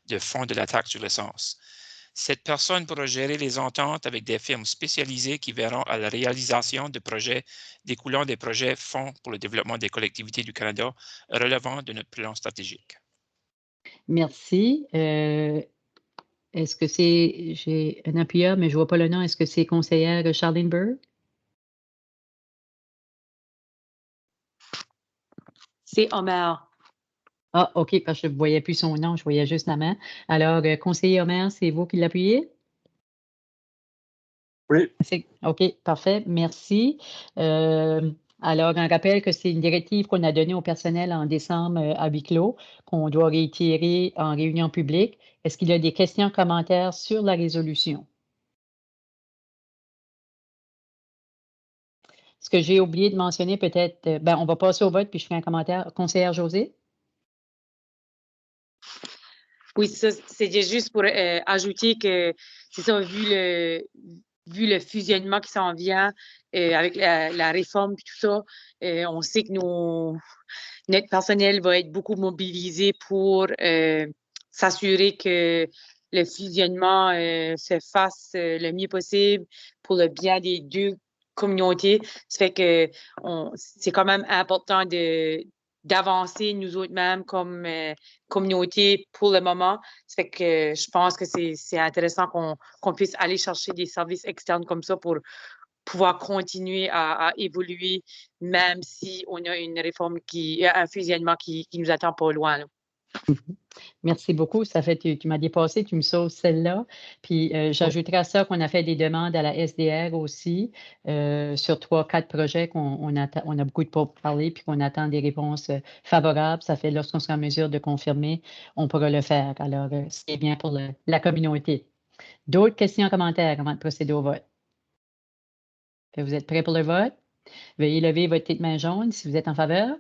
de Fonds de la taxe sur l'essence. Cette personne pourra gérer les ententes avec des firmes spécialisées qui verront à la réalisation de projets découlant des projets Fonds pour le développement des collectivités du Canada relevant de notre plan stratégique. Merci. Est-ce que j'ai un appuyeur, mais je ne vois pas le nom. Est-ce que c'est conseillère Charlene Burr? C'est Omer. Ah, OK, parce que je ne voyais plus son nom, je voyais juste la main. Alors, conseiller Omer, c'est vous qui l'appuyez? Oui. OK, parfait, merci. Alors, un rappel que c'est une directive qu'on a donnée au personnel en décembre à huis clos, qu'on doit réitérer en réunion publique. Est-ce qu'il y a des questions, commentaires sur la résolution? Ce que j'ai oublié de mentionner peut-être, on va passer au vote puis je ferai un commentaire. Conseillère José? Oui, ça, c'était juste pour ajouter que, c'est ça, vu le fusionnement qui s'en vient avec la réforme et tout ça, on sait que notre personnel va être beaucoup mobilisé pour s'assurer que le fusionnement se fasse le mieux possible pour le bien des deux communautés. Ça fait que c'est quand même important d'avancer nous autres mêmes comme communauté pour le moment. Ça fait que je pense que c'est intéressant qu'on puisse aller chercher des services externes comme ça pour pouvoir continuer à évoluer, même si on a une réforme un fusionnement qui nous attend pas loin. Là. Merci beaucoup. Ça fait, tu m'as dépassé, tu me sauves celle-là. Puis j'ajouterai à ça qu'on a fait des demandes à la SDR aussi sur 3-4 projets on a beaucoup de parler puis qu'on attend des réponses favorables. Ça fait lorsqu'on sera en mesure de confirmer, on pourra le faire. Alors, c'est bien pour la communauté. D'autres questions, commentaires avant de procéder au vote? Vous êtes prêts pour le vote? Veuillez lever votre petite main jaune si vous êtes en faveur.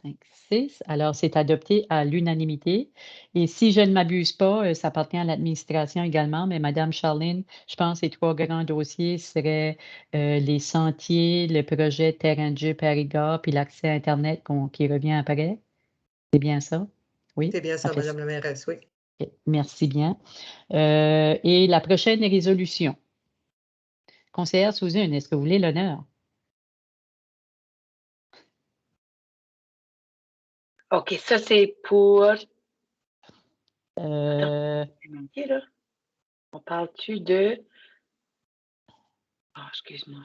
5, 6. Alors, c'est adopté à l'unanimité. Et si je ne m'abuse pas, ça appartient à l'administration également, mais Madame Charline, je pense que les 3 grands dossiers seraient les sentiers, le projet terrain de jeu Périgord, puis l'accès à Internet qui revient après. C'est bien ça? Oui? C'est bien ça, Madame la mairesse, oui. Okay. Merci bien. Et la prochaine résolution. Conseillère Susan, est-ce que vous voulez l'honneur? OK, ça, c'est pour... Euh, On parle-tu de... Ah, excuse-moi.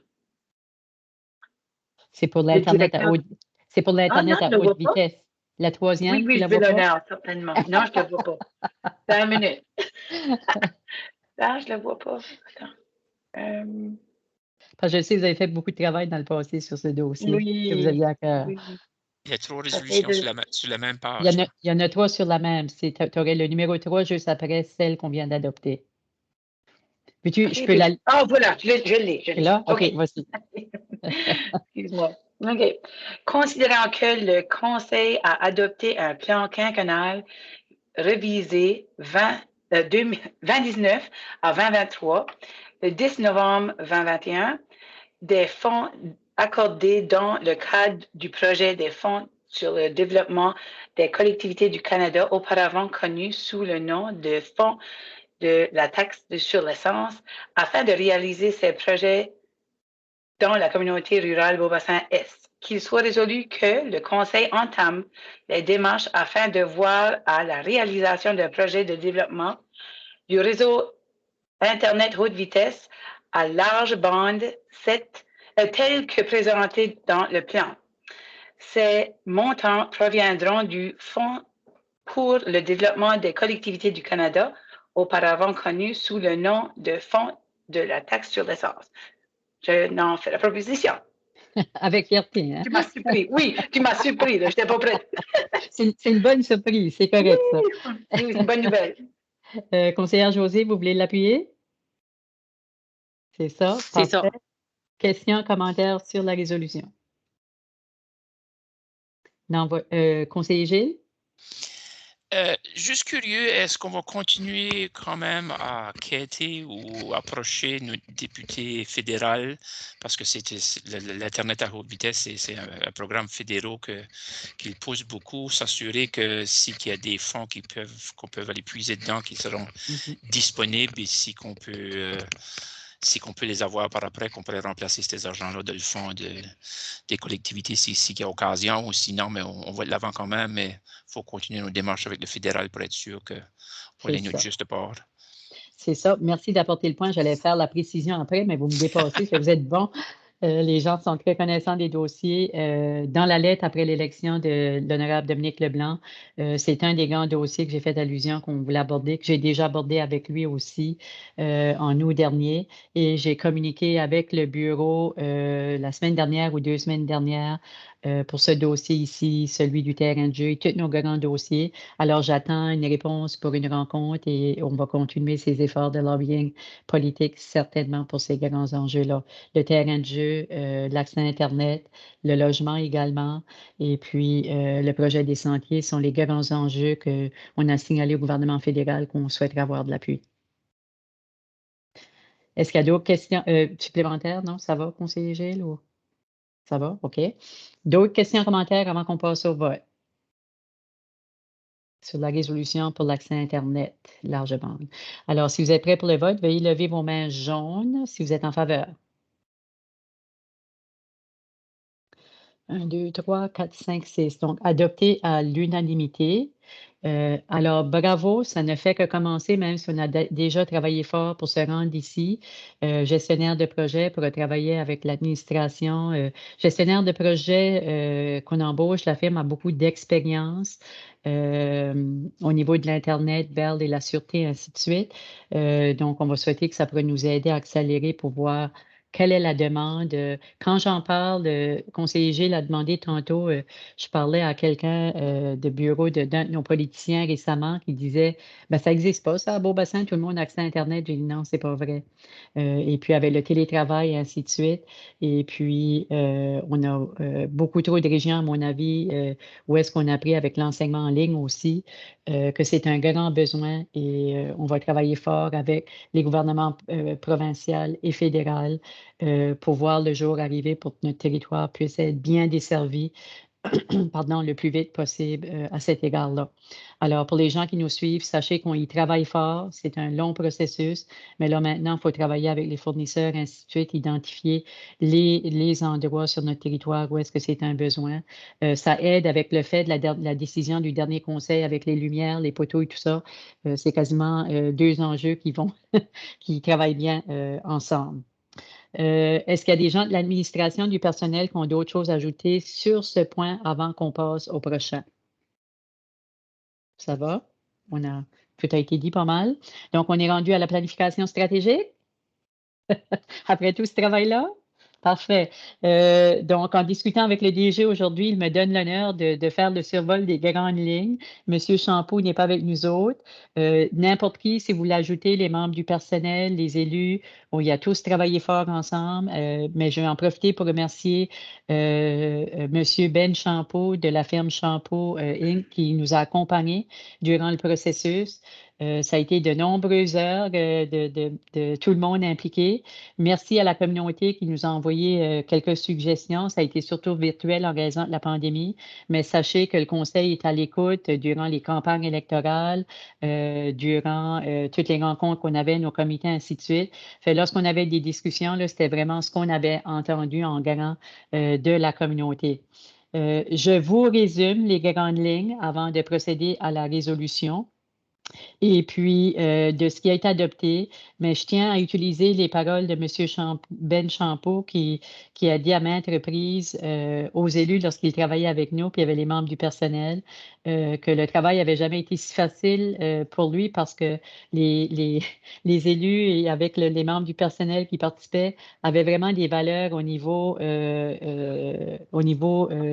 C'est pour l'Internet à haute, c'est pour l'Internet à haute vitesse. La troisième, oui, je veux l'honneur, certainement. Non, je ne le vois pas. 5 minutes. Là, je ne le vois pas. Attends. Parce que je sais que vous avez fait beaucoup de travail dans le passé sur ce dossier. Oui. Que vous aviez à cœur. Oui. Il y a 3 résolutions sur la même page. Il y en a 3 sur la même. Tu aurais le numéro 3 juste après celle qu'on vient d'adopter. Je peux la... Ah, voilà, je l'ai. Là? OK, voici. Excuse-moi. OK. Considérant que le Conseil a adopté un plan quinquennal révisé 2019 à 2023, le 10 novembre 2021, des fonds accordés dans le cadre du projet des fonds sur le développement des collectivités du Canada, auparavant connu sous le nom de Fonds de la taxe sur l'essence, afin de réaliser ces projets dans la communauté rurale Beaubassin-Est. Qu'il soit résolu que le Conseil entame les démarches afin de voir à la réalisation d'un projet de développement du réseau Internet haute vitesse à large bande tel que présenté dans le plan. Ces montants proviendront du Fonds pour le développement des collectivités du Canada, auparavant connu sous le nom de Fonds de la taxe sur l'essence. Je n'en fais la proposition. Avec fierté, hein? Tu m'as surpris. Oui, tu m'as surpris. Je n'étais pas prête. C'est une bonne surprise, c'est correct, ça. Oui, c'est une bonne nouvelle. Conseillère José, vous voulez l'appuyer? C'est ça? C'est ça. Questions, commentaires sur la résolution? Non, conseiller Gilles? Juste curieux, est-ce qu'on va continuer quand même à quêter ou approcher nos députés fédéraux parce que l'Internet à haute vitesse, c'est un programme fédéral qu'il pousse beaucoup, s'assurer que s'il y a des fonds qu'on peut aller puiser dedans, qui seront disponibles et si qu'on peut les avoir par après, qu'on pourrait remplacer ces argents-là de le fonds des collectivités s'il y a occasion, ou sinon, mais on va de l'avant quand même, mais il faut continuer nos démarches avec le fédéral pour être sûr qu'on est notre juste part. C'est ça. Merci d'apporter le point. J'allais faire la précision après, mais vous me dépassez, que vous êtes bon. Les gens sont très connaissants des dossiers. Dans la lettre après l'élection de l'honorable Dominique Leblanc, c'est un des grands dossiers que j'ai fait allusion qu'on voulait aborder, que j'ai déjà abordé avec lui aussi en août dernier. Et j'ai communiqué avec le bureau la semaine dernière ou 2 semaines dernières pour ce dossier ici, celui du terrain de jeu et tous nos grands dossiers. Alors, j'attends une réponse pour une rencontre et on va continuer ces efforts de lobbying politique certainement pour ces grands enjeux-là. Le terrain de jeu, l'accès Internet, le logement également, et puis le projet des sentiers sont les grands enjeux qu'on a signalés au gouvernement fédéral qu'on souhaiterait avoir de l'appui. Est-ce qu'il y a d'autres questions supplémentaires? Non, ça va, conseiller Gilles? Ou... Ça va? OK. D'autres questions, commentaires avant qu'on passe au vote? Sur la résolution pour l'accès Internet, large bande. Alors, si vous êtes prêts pour le vote, veuillez lever vos mains jaunes si vous êtes en faveur. 1, 2, 3, 4, 5, 6. Donc, adopté à l'unanimité. Alors, bravo, ça ne fait que commencer, même si on a déjà travaillé fort pour se rendre ici. Gestionnaire de projet pour travailler avec l'administration. Gestionnaire de projet qu'on embauche, la firme a beaucoup d'expérience au niveau de l'Internet, Bell et la sûreté, ainsi de suite. Donc, on va souhaiter que ça pourrait nous aider à accélérer pour voir quelle est la demande. Quand j'en parle, conseiller Gilles a demandé tantôt, je parlais à quelqu'un de bureau d'un de nos politiciens récemment qui disait ben, ça n'existe pas, ça, à Beaubassin, tout le monde a accès à Internet. J'ai dit non, c'est pas vrai. Et puis, avec le télétravail et ainsi de suite. Et puis, on a beaucoup trop de régions, à mon avis, où est-ce qu'on a appris avec l'enseignement en ligne aussi, que c'est un grand besoin et on va travailler fort avec les gouvernements provinciaux et fédéraux pour voir le jour arriver pour que notre territoire puisse être bien desservi pardon, le plus vite possible à cet égard-là. Alors, pour les gens qui nous suivent, sachez qu'on y travaille fort. C'est un long processus, mais là, maintenant, il faut travailler avec les fournisseurs, ainsi de suite, identifier les endroits sur notre territoire où est-ce que c'est un besoin. Ça aide avec le fait de la décision du dernier conseil avec les lumières, les poteaux et tout ça. C'est quasiment 2 enjeux qui travaillent bien ensemble. Est-ce qu'il y a des gens de l'administration, du personnel qui ont d'autres choses à ajouter sur ce point avant qu'on passe au prochain? Ça va? Tout a été dit pas mal. Donc, on est rendu à la planification stratégique? Après tout ce travail-là? Parfait. Donc, en discutant avec le DG aujourd'hui, il me donne l'honneur de faire le survol des grandes lignes. Monsieur Champeau n'est pas avec nous autres. N'importe qui, si vous l'ajoutez, les membres du personnel, les élus, il a tous travaillé fort ensemble, mais je vais en profiter pour remercier Monsieur Ben Champeau de la firme Champeau Inc. qui nous a accompagnés durant le processus. Ça a été de nombreuses heures de tout le monde impliqué. Merci à la communauté qui nous a envoyé quelques suggestions. Ça a été surtout virtuel en raison de la pandémie, mais sachez que le Conseil est à l'écoute durant les campagnes électorales, durant toutes les rencontres qu'on avait, nos comités, ainsi de suite. Fait, lorsqu'on avait des discussions, c'était vraiment ce qu'on avait entendu en grand de la communauté. Je vous résume les grandes lignes avant de procéder à la résolution. Et puis, de ce qui a été adopté, mais je tiens à utiliser les paroles de M. Ben Champeau qui a dit à maintes reprises aux élus lorsqu'il travaillait avec nous, puis il y avait les membres du personnel, que le travail n'avait jamais été si facile pour lui parce que les élus et avec les membres du personnel qui participaient avaient vraiment des valeurs au niveau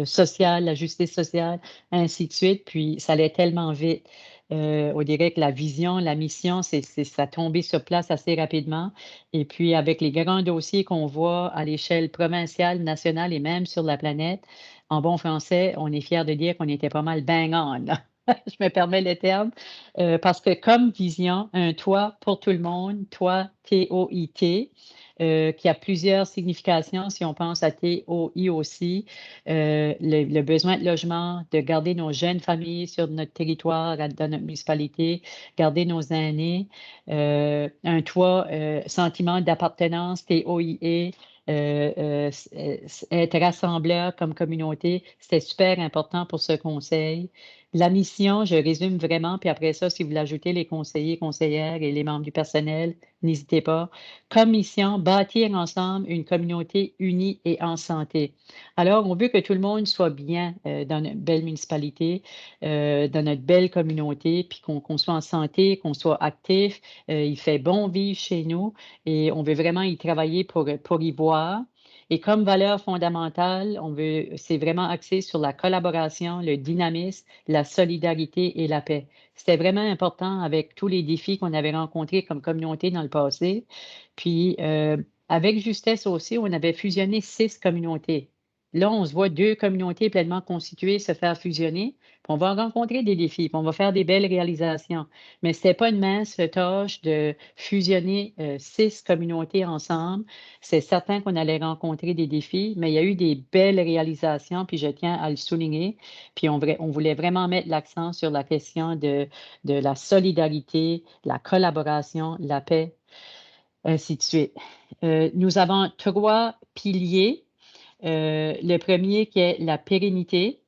social, la justice sociale, ainsi de suite, puis ça allait tellement vite. On dirait que la vision, la mission, ça tombé sur place assez rapidement. Et puis, avec les grands dossiers qu'on voit à l'échelle provinciale, nationale et même sur la planète, en bon français, on est fiers de dire qu'on était pas mal bang on. Je me permets le terme, parce que comme vision, un toit pour tout le monde, toit, T-O-I-T, qui a plusieurs significations si on pense à TOI aussi, le besoin de logement, de garder nos jeunes familles sur notre territoire, dans notre municipalité, garder nos aînés, un toit, sentiment d'appartenance, TOIE, être rassembleur comme communauté, c'était super important pour ce conseil. La mission, je résume vraiment, puis après ça, si vous l'ajoutez, les conseillers, conseillères et les membres du personnel, n'hésitez pas. Comme mission, bâtir ensemble une communauté unie et en santé. Alors, on veut que tout le monde soit bien dans notre belle municipalité, dans notre belle communauté, puis qu'on soit en santé, qu'on soit actif. Il fait bon vivre chez nous et on veut vraiment y travailler pour y voir. Et comme valeur fondamentale, c'est vraiment axé sur la collaboration, le dynamisme, la solidarité et la paix. C'était vraiment important avec tous les défis qu'on avait rencontrés comme communauté dans le passé. Puis, avec justesse aussi, on avait fusionné 6 communautés. Là, on se voit 2 communautés pleinement constituées se faire fusionner. Puis on va rencontrer des défis, puis on va faire des belles réalisations. Mais ce n'était pas une mince tâche de fusionner 6 communautés ensemble. C'est certain qu'on allait rencontrer des défis, mais il y a eu des belles réalisations, puis je tiens à le souligner. Puis on voulait vraiment mettre l'accent sur la question de la solidarité, la collaboration, la paix, ainsi de suite. Nous avons 3 piliers. Le premier qui est la pérennité.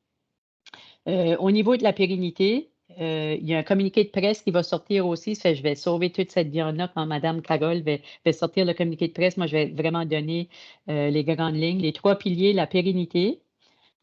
Au niveau de la pérennité, il y a un communiqué de presse qui va sortir aussi. Je vais sauver toute cette viande-là quand Mme Carole va sortir le communiqué de presse. Moi, je vais vraiment donner les grandes lignes. Les 3 piliers, la pérennité,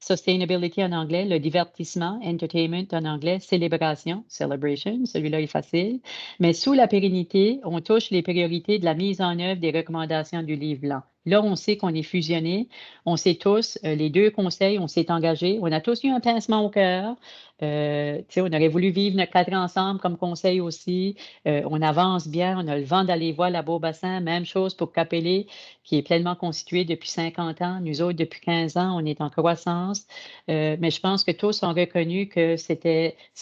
sustainability en anglais, le divertissement, entertainment en anglais, célébration, celebration, celui-là est facile. Mais sous la pérennité, on touche les priorités de la mise en œuvre des recommandations du livre blanc. Là, on sait qu'on est fusionnés. On sait tous, les 2 conseils, on s'est engagés. On a tous eu un pincement au cœur. On aurait voulu vivre notre 4 ans ensemble comme conseil aussi. On avance bien. On a le vent d'aller voir la Beau-Bassin. Même chose pour Capellé, qui est pleinement constitué depuis 50 ans. Nous autres, depuis 15 ans, on est en croissance. Mais je pense que tous ont reconnu que ça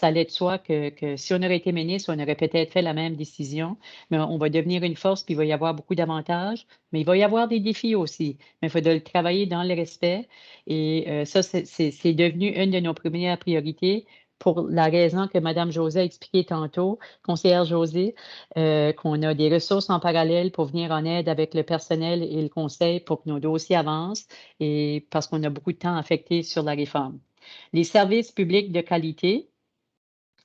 allait de soi que si on aurait été ministre, on aurait peut-être fait la même décision. Mais on va devenir une force, puis il va y avoir beaucoup d'avantages. Mais il va y avoir des défis aussi. Mais il faut le travailler dans le respect. Et ça, c'est devenu une de nos premières priorités pour la raison que Mme José a expliqué tantôt, conseillère José, qu'on a des ressources en parallèle pour venir en aide avec le personnel et le conseil pour que nos dossiers avancent et parce qu'on a beaucoup de temps affecté sur la réforme. Les services publics de qualité,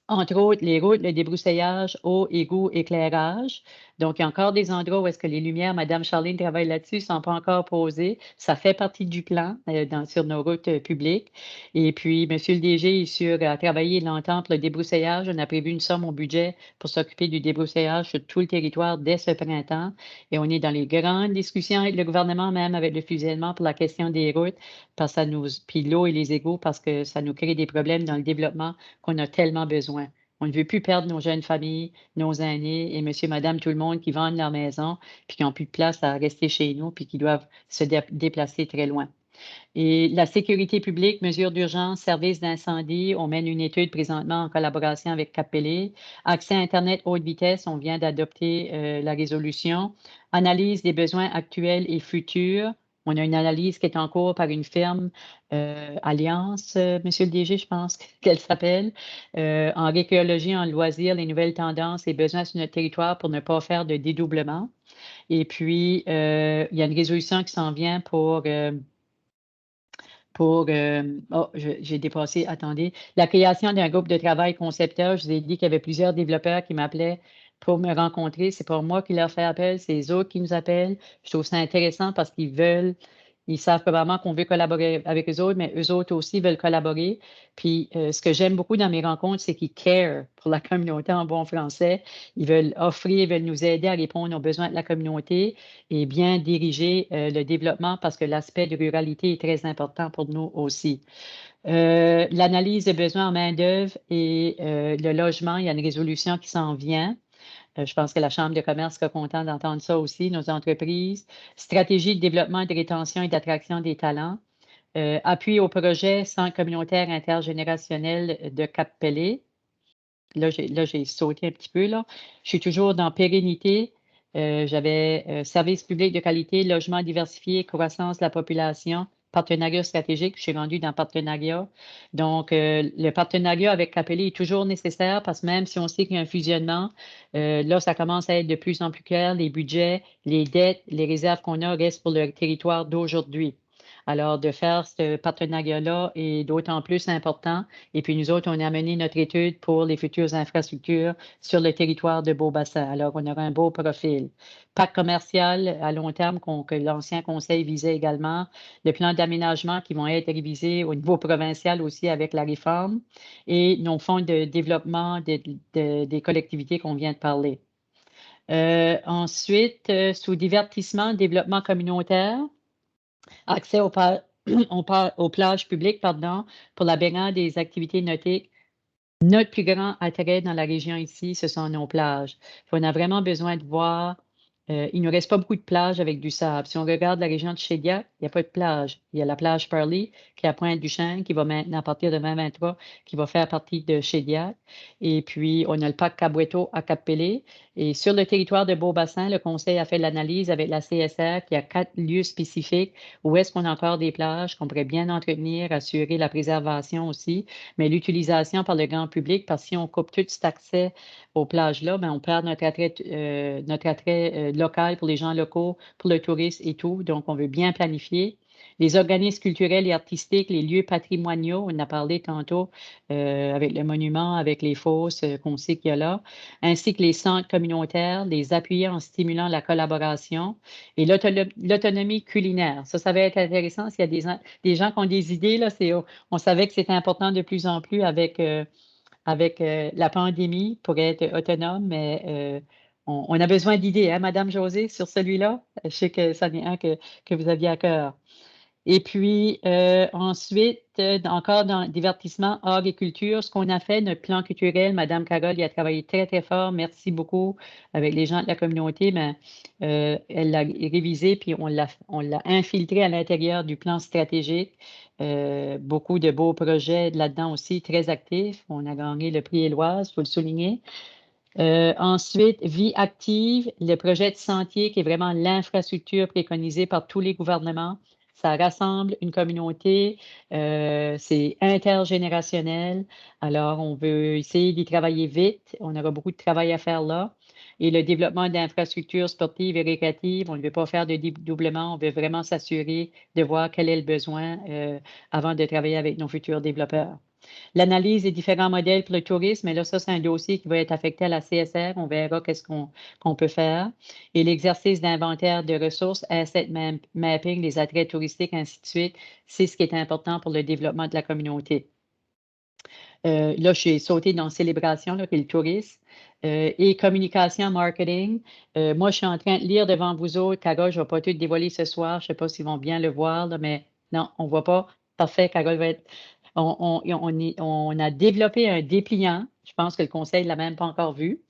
entre autres, les routes, le débroussaillage, eau, égout, éclairage. Donc, il y a encore des endroits où est-ce que les lumières, Mme Charline travaille là-dessus, ne sont pas encore posées. Ça fait partie du plan sur nos routes publiques. Et puis, M. le DG est sûr à travailler l'entente, le débroussaillage. On a prévu une somme au budget pour s'occuper du débroussaillage sur tout le territoire dès ce printemps. Et on est dans les grandes discussions avec le gouvernement, même avec le fusionnement pour la question des routes, puis l'eau et les égouts, parce que ça nous crée des problèmes dans le développement qu'on a tellement besoin. On ne veut plus perdre nos jeunes familles, nos aînés et monsieur, madame, tout le monde qui vendent leur maison puis qui n'ont plus de place à rester chez nous puis qui doivent se déplacer très loin. Et la sécurité publique, mesures d'urgence, services d'incendie, on mène une étude présentement en collaboration avec Capellé. Accès à Internet haute vitesse, on vient d'adopter la résolution. Analyse des besoins actuels et futurs. On a une analyse qui est en cours par une firme, Alliance, Monsieur le DG, je pense qu'elle s'appelle, en archéologie, en loisirs, les nouvelles tendances et besoins sur notre territoire pour ne pas faire de dédoublement. Et puis, il y a une résolution qui s'en vient j'ai dépassé, attendez, la création d'un groupe de travail concepteur. Je vous ai dit qu'il y avait plusieurs développeurs qui m'appelaient pour me rencontrer. C'est pas moi qui leur fais appel, c'est les autres qui nous appellent. Je trouve ça intéressant parce ils savent probablement qu'on veut collaborer avec eux autres, mais eux autres aussi veulent collaborer. Puis, ce que j'aime beaucoup dans mes rencontres, c'est qu'ils care pour la communauté en bon français. Ils veulent offrir, ils veulent nous aider à répondre aux besoins de la communauté et bien diriger le développement parce que l'aspect de ruralité est très important pour nous aussi. L'analyse des besoins en main-d'œuvre et le logement, il y a une résolution qui s'en vient. Je pense que la Chambre de commerce sera contente d'entendre ça aussi, nos entreprises. Stratégie de développement, de rétention et d'attraction des talents. Appui au projet Centre communautaire intergénérationnel de Cap-Pelé. Là, j'ai sauté un petit peu. Là. Je suis toujours dans pérennité. J'avais services publics de qualité, logement diversifié, croissance de la population, partenariat stratégique. Je suis rendue dans partenariat. Donc, le partenariat avec Capellé est toujours nécessaire parce que même si on sait qu'il y a un fusionnement, là, ça commence à être de plus en plus clair. Les budgets, les dettes, les réserves qu'on a restent pour le territoire d'aujourd'hui. Alors, de faire ce partenariat-là est d'autant plus important. Et puis, nous autres, on a mené notre étude pour les futures infrastructures sur le territoire de Beaubassin. Alors, on aura un beau profil. Pacte commercial à long terme que l'ancien conseil visait également. Le plan d'aménagement qui vont être révisés au niveau provincial aussi avec la réforme et nos fonds de développement des collectivités qu'on vient de parler. Ensuite, sous divertissement, développement communautaire, accès aux plages publiques, pardon, pour la baignade des activités nautiques. Notre plus grand attrait dans la région ici, ce sont nos plages. On a vraiment besoin de voir. Il ne nous reste pas beaucoup de plages avec du sable. Si on regarde la région de Shediac, il n'y a pas de plage. Il y a la plage Parley qui est à Pointe-du-Chêne, qui va maintenant, à partir de 2023, qui va faire partie de Shediac. Et puis, on a le parc Caboueto à Cap-Pelé. Et sur le territoire de Beaubassin, le conseil a fait l'analyse avec la CSR qui a 4 lieux spécifiques où est-ce qu'on a encore des plages qu'on pourrait bien entretenir, assurer la préservation aussi, mais l'utilisation par le grand public, parce que si on coupe tout cet accès aux plages-là, ben, on perd notre attrait local pour les gens locaux, pour le tourisme et tout. Donc, on veut bien planifier. Les organismes culturels et artistiques, les lieux patrimoniaux, on en a parlé tantôt avec le monument, avec les fosses qu'on sait qu'il y a là, ainsi que les centres communautaires, les appuyer en stimulant la collaboration et l'autonomie culinaire. Ça va être intéressant s'il y a des gens qui ont des idées. Là, on savait que c'était important de plus en plus avec la pandémie pour être autonome, mais on a besoin d'idées, hein, Madame Josée, sur celui-là? Je sais que c'en est un que vous aviez à cœur. Et puis, ensuite, encore dans divertissement, art et culture, ce qu'on a fait, notre plan culturel, Madame Carole y a travaillé très, très fort. Merci beaucoup avec les gens de la communauté. Mais, elle l'a révisé, puis on l'a infiltré à l'intérieur du plan stratégique. Beaucoup de beaux projets là-dedans aussi, très actifs. On a gagné le prix Éloise, il faut le souligner. Ensuite, vie active, le projet de sentier qui est vraiment l'infrastructure préconisée par tous les gouvernements. Ça rassemble une communauté, c'est intergénérationnel. Alors, on veut essayer d'y travailler vite. On aura beaucoup de travail à faire là. Et le développement d'infrastructures sportives et récréatives, on ne veut pas faire de dédoublement. On veut vraiment s'assurer de voir quel est le besoin avant de travailler avec nos futurs développeurs. L'analyse des différents modèles pour le tourisme, et là, ça, c'est un dossier qui va être affecté à la CSR. On verra qu'est-ce qu'on peut faire. Et l'exercice d'inventaire de ressources, asset mapping, les attraits touristiques, ainsi de suite, c'est ce qui est important pour le développement de la communauté. Là, je suis sauté dans célébration, là, qui est le tourisme. Et communication, marketing. Moi, je suis en train de lire devant vous autres. Carole, je ne vais pas tout dévoiler ce soir. Je ne sais pas s'ils vont bien le voir, là, mais non, on ne voit pas. Parfait, Carole va être... On a développé un dépliant. Je pense que le conseil ne l'a même pas encore vu.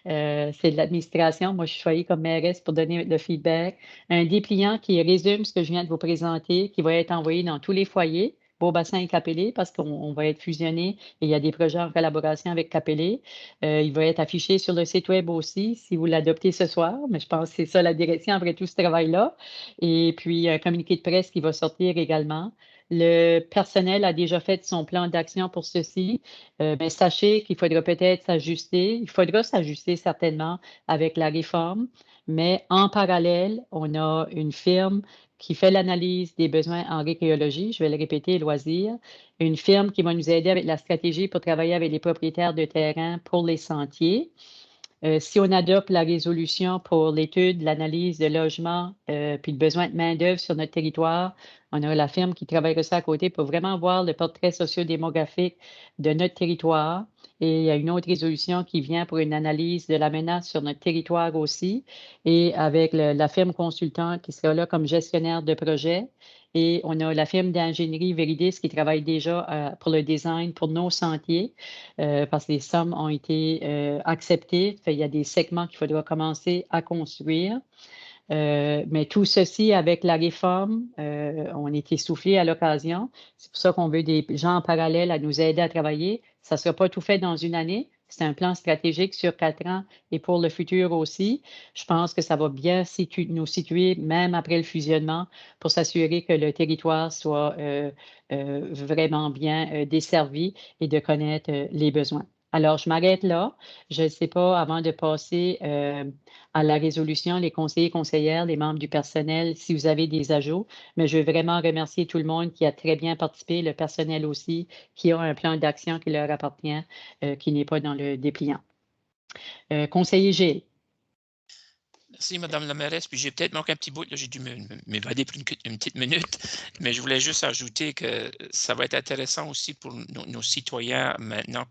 C'est de l'administration. Moi, je suis choisie comme mairesse pour donner le feedback. Un dépliant qui résume ce que je viens de vous présenter, qui va être envoyé dans tous les foyers, Beaubassin et Cap-Pelé, parce qu'on va être fusionnés et il y a des projets en collaboration avec Cap-Pelé. Il va être affiché sur le site web aussi, si vous l'adoptez ce soir, mais je pense que c'est ça la direction après tout ce travail-là. Et puis, un communiqué de presse qui va sortir également. Le personnel a déjà fait son plan d'action pour ceci. Mais sachez qu'il faudra peut-être s'ajuster. Il faudra s'ajuster certainement avec la réforme. Mais en parallèle, on a une firme qui fait l'analyse des besoins en récréologie, je vais le répéter, loisirs, une firme qui va nous aider avec la stratégie pour travailler avec les propriétaires de terrain pour les sentiers. Si on adopte la résolution pour l'étude, l'analyse de logement, puis le besoin de main-d'œuvre sur notre territoire, on a la firme qui travaillera ça à côté pour vraiment voir le portrait socio-démographique de notre territoire. Et il y a une autre résolution qui vient pour une analyse de la menace sur notre territoire aussi, et avec la firme consultante qui sera là comme gestionnaire de projet. Et on a la firme d'ingénierie Veridis qui travaille déjà pour le design pour nos sentiers, parce que les sommes ont été acceptées. Il y a des segments qu'il faudra commencer à construire. Mais tout ceci avec la réforme, on est essoufflé à l'occasion. C'est pour ça qu'on veut des gens en parallèle à nous aider à travailler. Ça ne sera pas tout fait dans une année. C'est un plan stratégique sur 4 ans et pour le futur aussi. Je pense que ça va bien nous situer même après le fusionnement pour s'assurer que le territoire soit vraiment bien desservi et de connaître les besoins. Alors, je m'arrête là. Je ne sais pas, avant de passer à la résolution, les conseillers et conseillères, les membres du personnel, si vous avez des ajouts, mais je veux vraiment remercier tout le monde qui a très bien participé, le personnel aussi, qui a un plan d'action qui leur appartient, qui n'est pas dans le dépliant. Conseiller Gilles. Merci, Mme la mairesse. Puis j'ai peut-être manqué un petit bout, là, j'ai dû m'évader pour une petite minute, mais je voulais juste ajouter que ça va être intéressant aussi pour nos citoyens maintenant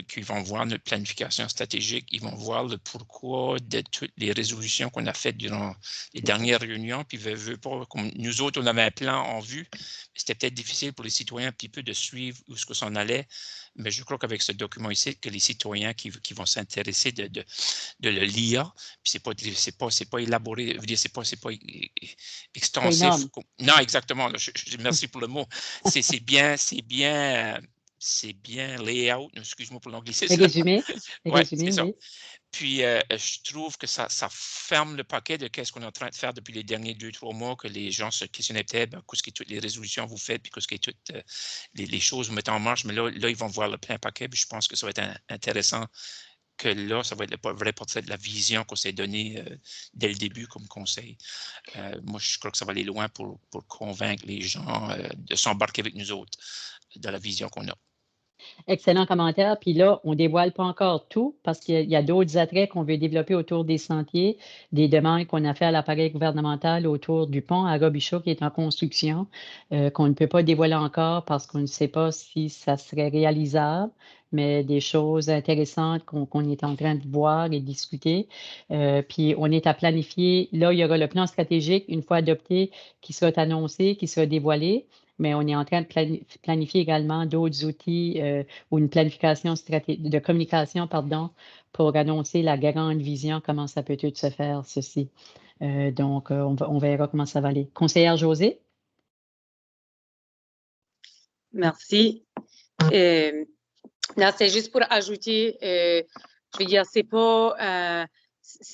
qu'ils vont voir notre planification stratégique, ils vont voir le pourquoi de toutes les résolutions qu'on a faites durant les dernières réunions, puis pas, comme nous autres, on avait un plan en vue, c'était peut-être difficile pour les citoyens un petit peu de suivre où ce que s'en allait, mais je crois qu'avec ce document ici, que les citoyens qui vont s'intéresser de le lire, puis c'est pas élaboré, je veux dire, c'est pas extensif. Non, exactement, là, merci pour le mot. C'est bien layout, excuse-moi pour l'anglicisme. Résumé. Oui, c'est ça. Oui. Puis, je trouve que ça ferme le paquet de qu'est-ce qu'on est en train de faire depuis les derniers 2-3 mois, que les gens se questionnaient peut-être, qu'est-ce que toutes les résolutions vous faites, puis qu'est-ce que toutes les choses vous mettez en marche. Mais là, ils vont voir le plein paquet, puis je pense que ça va être intéressant que là, ça va être le vrai portrait de la vision qu'on s'est donnée dès le début comme conseil. Moi, je crois que ça va aller loin pour convaincre les gens de s'embarquer avec nous autres dans la vision qu'on a. Excellent commentaire. Puis là, on ne dévoile pas encore tout parce qu'il y a d'autres attraits qu'on veut développer autour des sentiers, des demandes qu'on a fait à l'appareil gouvernemental autour du pont à Robichaud qui est en construction, qu'on ne peut pas dévoiler encore parce qu'on ne sait pas si ça serait réalisable, mais des choses intéressantes qu'on est en train de voir et discuter. Puis on est à planifier. Là, il y aura le plan stratégique, une fois adopté, qui sera annoncé, qui sera dévoilé. Mais on est en train de planifier également d'autres outils ou une planification de communication, pour annoncer la grande vision, comment ça peut tout se faire, ceci. Donc, on verra comment ça va aller. Conseillère Josée? Merci. Non, c'est juste pour ajouter, je veux dire, c'est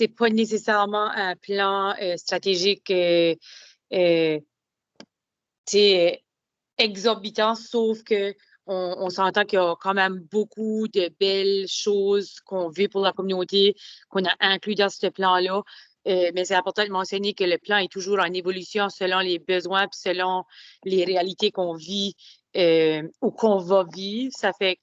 pas nécessairement un plan stratégique exorbitant, sauf que on s'entend qu'il y a quand même beaucoup de belles choses qu'on veut pour la communauté, qu'on a inclus dans ce plan-là. Mais c'est important de mentionner que le plan est toujours en évolution selon les besoins et selon les réalités qu'on vit ou qu'on va vivre. Ça fait que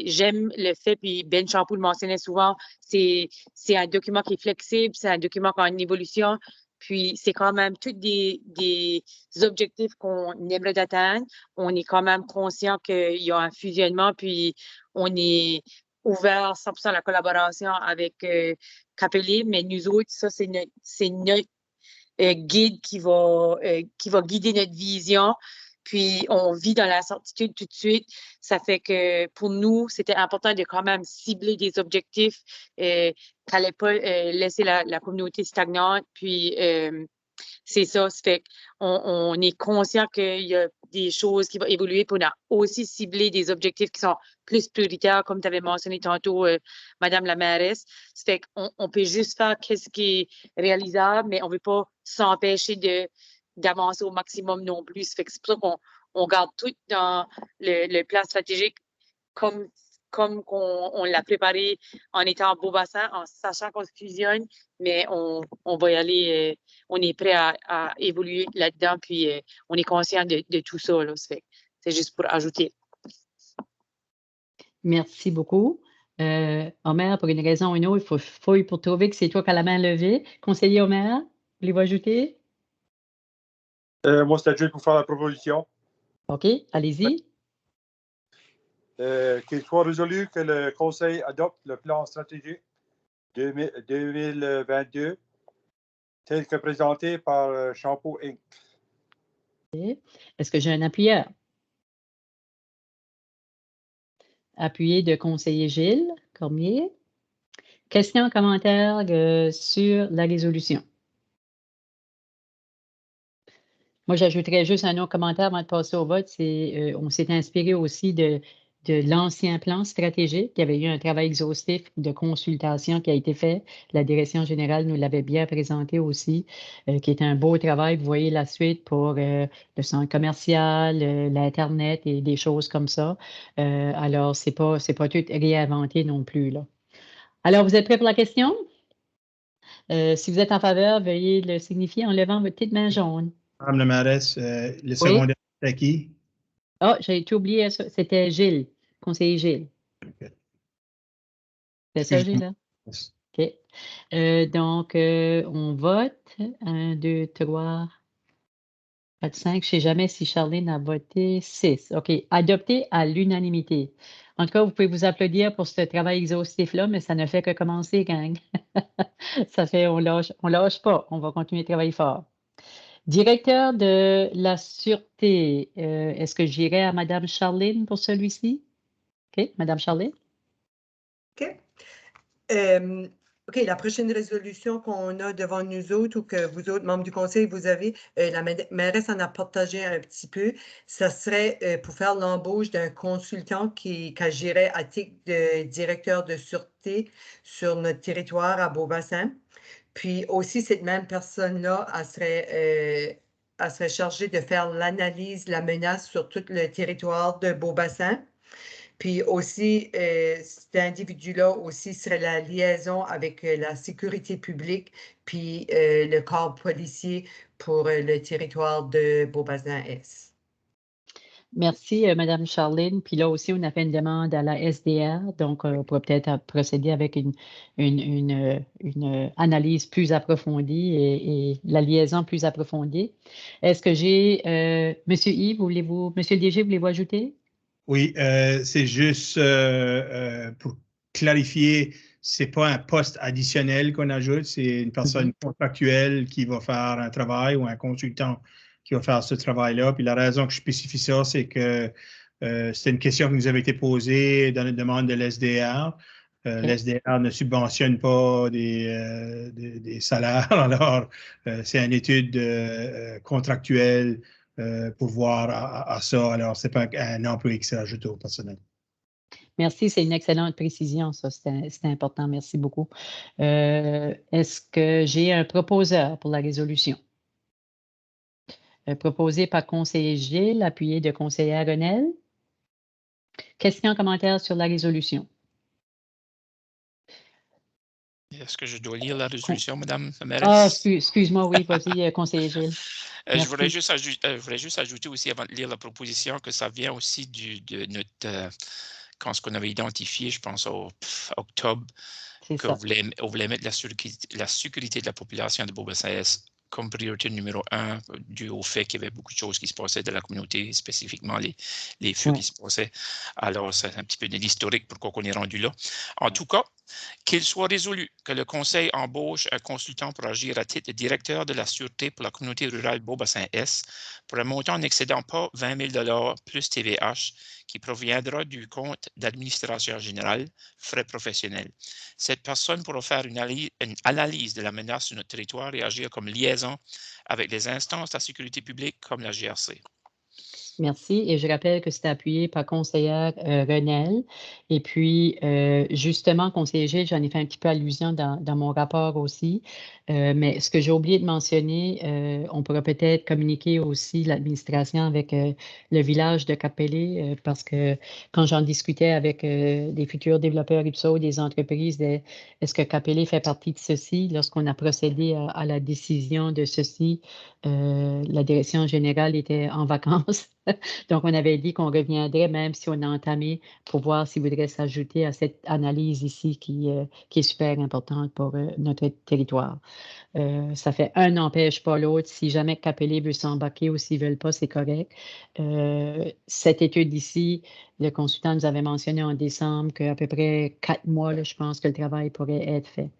j'aime le fait, puis Ben Champoux le mentionnait souvent, c'est un document qui est flexible, c'est un document qui est en évolution. Puis, c'est quand même tous des objectifs qu'on aimerait atteindre. On est quand même conscient qu'il y a un fusionnement, puis on est ouvert 100% à la collaboration avec Capelli, mais nous autres, ça, c'est notre guide qui va guider notre vision. Puis, on vit dans l'incertitude tout de suite. Ça fait que pour nous, c'était important de quand même cibler des objectifs qui n'allaient pas laisser la communauté stagnante. Puis, c'est ça. Ça fait qu'on est conscient qu'il y a des choses qui vont évoluer. Puis, on a aussi ciblé des objectifs qui sont plus prioritaires, comme tu avais mentionné tantôt, Madame la mairesse. Ça fait qu'on peut juste faire ce qui est réalisable, mais on ne veut pas s'empêcher d'avancer au maximum non plus. Ça fait que c'est pour ça qu'on garde tout dans le plan stratégique comme on l'a préparé en étant en Beau-Bassin, en sachant qu'on se fusionne, mais on va y aller, on est prêt à évoluer là-dedans, puis on est conscient de tout ça. Là, c'est juste pour ajouter. Merci beaucoup. Omer, pour une raison ou une autre, il faut fouiller pour trouver que c'est toi qui as la main levée. Conseiller Omer, voulez-vous ajouter? Moi, c'était juste pour faire la proposition. OK, allez-y. Qu'il soit résolu que le Conseil adopte le plan stratégique 2022 tel que présenté par Champoux Inc. Okay. Est-ce que j'ai un appuyeur? Appuyé de conseiller Gilles Cormier. Questions, commentaires sur la résolution? Moi, j'ajouterais juste un autre commentaire avant de passer au vote. On s'est inspiré aussi de l'ancien plan stratégique. Il y avait eu un travail exhaustif de consultation qui a été fait. La direction générale nous l'avait bien présenté aussi, qui est un beau travail. Vous voyez la suite pour le centre commercial, l'Internet et des choses comme ça. Alors, c'est pas tout réinventé non plus, là. Alors, vous êtes prêts pour la question? Si vous êtes en faveur, veuillez le signifier en levant votre petite main jaune. Madame la mairesse, le secondaire, c'est qui? Ah, j'ai tout oublié ça. C'était Gilles, conseiller Gilles. Ok. C'est ça, Excusez-moi. Gilles? OK. Donc, on vote. 1, 2, 3, 4, 5. Je ne sais jamais si Charline a voté. 6. OK. Adopté à l'unanimité. En tout cas, vous pouvez vous applaudir pour ce travail exhaustif-là, mais ça ne fait que commencer, gang. Ça fait, on lâche pas. On va continuer de travailler fort. Directeur de la Sûreté, est-ce que j'irai à Mme Charline pour celui-ci? OK, Mme Charline? OK. OK, la prochaine résolution qu'on a devant nous autres ou que vous autres, membres du conseil, vous avez, la mairesse en a partagé un petit peu, ça serait pour faire l'embauche d'un consultant qui agirait à titre de directeur de sûreté sur notre territoire à Beaubassin. Puis aussi, cette même personne-là, elle serait chargée de faire l'analyse de la menace sur tout le territoire de Beaubassin. Puis aussi, cet individu-là aussi serait la liaison avec la sécurité publique puis le corps policier pour le territoire de Beaubassin-Est. Merci, Mme Charline. Puis là aussi, on a fait une demande à la SDR, donc on pourrait peut-être procéder avec une analyse plus approfondie et la liaison plus approfondie. Est-ce que j'ai, Monsieur Yves, Monsieur le DG, voulez-vous ajouter? Oui, c'est juste pour clarifier, c'est pas un poste additionnel qu'on ajoute, c'est une personne contractuelle qui va faire un travail ou un consultant qui va faire ce travail-là. Puis la raison que je spécifie ça, c'est que c'est une question qui nous avait été posée dans la demande de l'SDR. L'SDR ne subventionne pas des salaires, alors c'est une étude contractuelle pour voir à ça. Alors, ce n'est pas un employé qui s'est ajouté au personnel. Merci, c'est une excellente précision, ça, c'est important. Merci beaucoup. Est-ce que j'ai un proposeur pour la résolution? Proposé par conseiller Gilles, appuyé de conseillère Renel. Questions, commentaires sur la résolution? Est-ce que je dois lire la résolution, Madame la mairesse? Ah, excuse-moi, oui, vas-y, conseiller Gilles. Je voudrais juste ajouter aussi, avant de lire la proposition, que ça vient aussi de notre, quand ce qu'on avait identifié, je pense, au octobre, qu'on voulait mettre la sécurité de la population de Beaubassin-Est comme priorité numéro 1, dû au fait qu'il y avait beaucoup de choses qui se passaient dans la communauté, spécifiquement les feux qui se passaient. Alors, c'est un petit peu de l'historique pourquoi on est rendu là. En tout cas, qu'il soit résolu que le Conseil embauche un consultant pour agir à titre de directeur de la Sûreté pour la communauté rurale Beaubassin-Est pour un montant n'excédant pas 20 000 plus TVH qui proviendra du compte d'administration générale, frais professionnels. Cette personne pourra faire une analyse de la menace sur notre territoire et agir comme liaison avec les instances de la sécurité publique comme la GRC. Merci. Et je rappelle que c'est appuyé par conseillère Renel. Et puis, justement, conseiller Gilles, j'en ai fait un petit peu allusion dans mon rapport aussi. Mais ce que j'ai oublié de mentionner, on pourrait peut-être communiquer aussi l'administration avec le village de Capellé, parce que quand j'en discutais avec des futurs développeurs IPSO, des entreprises, est-ce que Capellé fait partie de ceci? Lorsqu'on a procédé à la décision de ceci, la direction générale était en vacances. Donc, on avait dit qu'on reviendrait, même si on a entamé, pour voir s'il voudrait s'ajouter à cette analyse ici qui est super importante pour notre territoire. Ça fait un n'empêche pas l'autre. Si jamais Capellé veut s'embarquer ou s'ils ne veulent pas, c'est correct. Cette étude ici, le consultant nous avait mentionné en décembre qu'à peu près 4 mois, là, je pense que le travail pourrait être fait.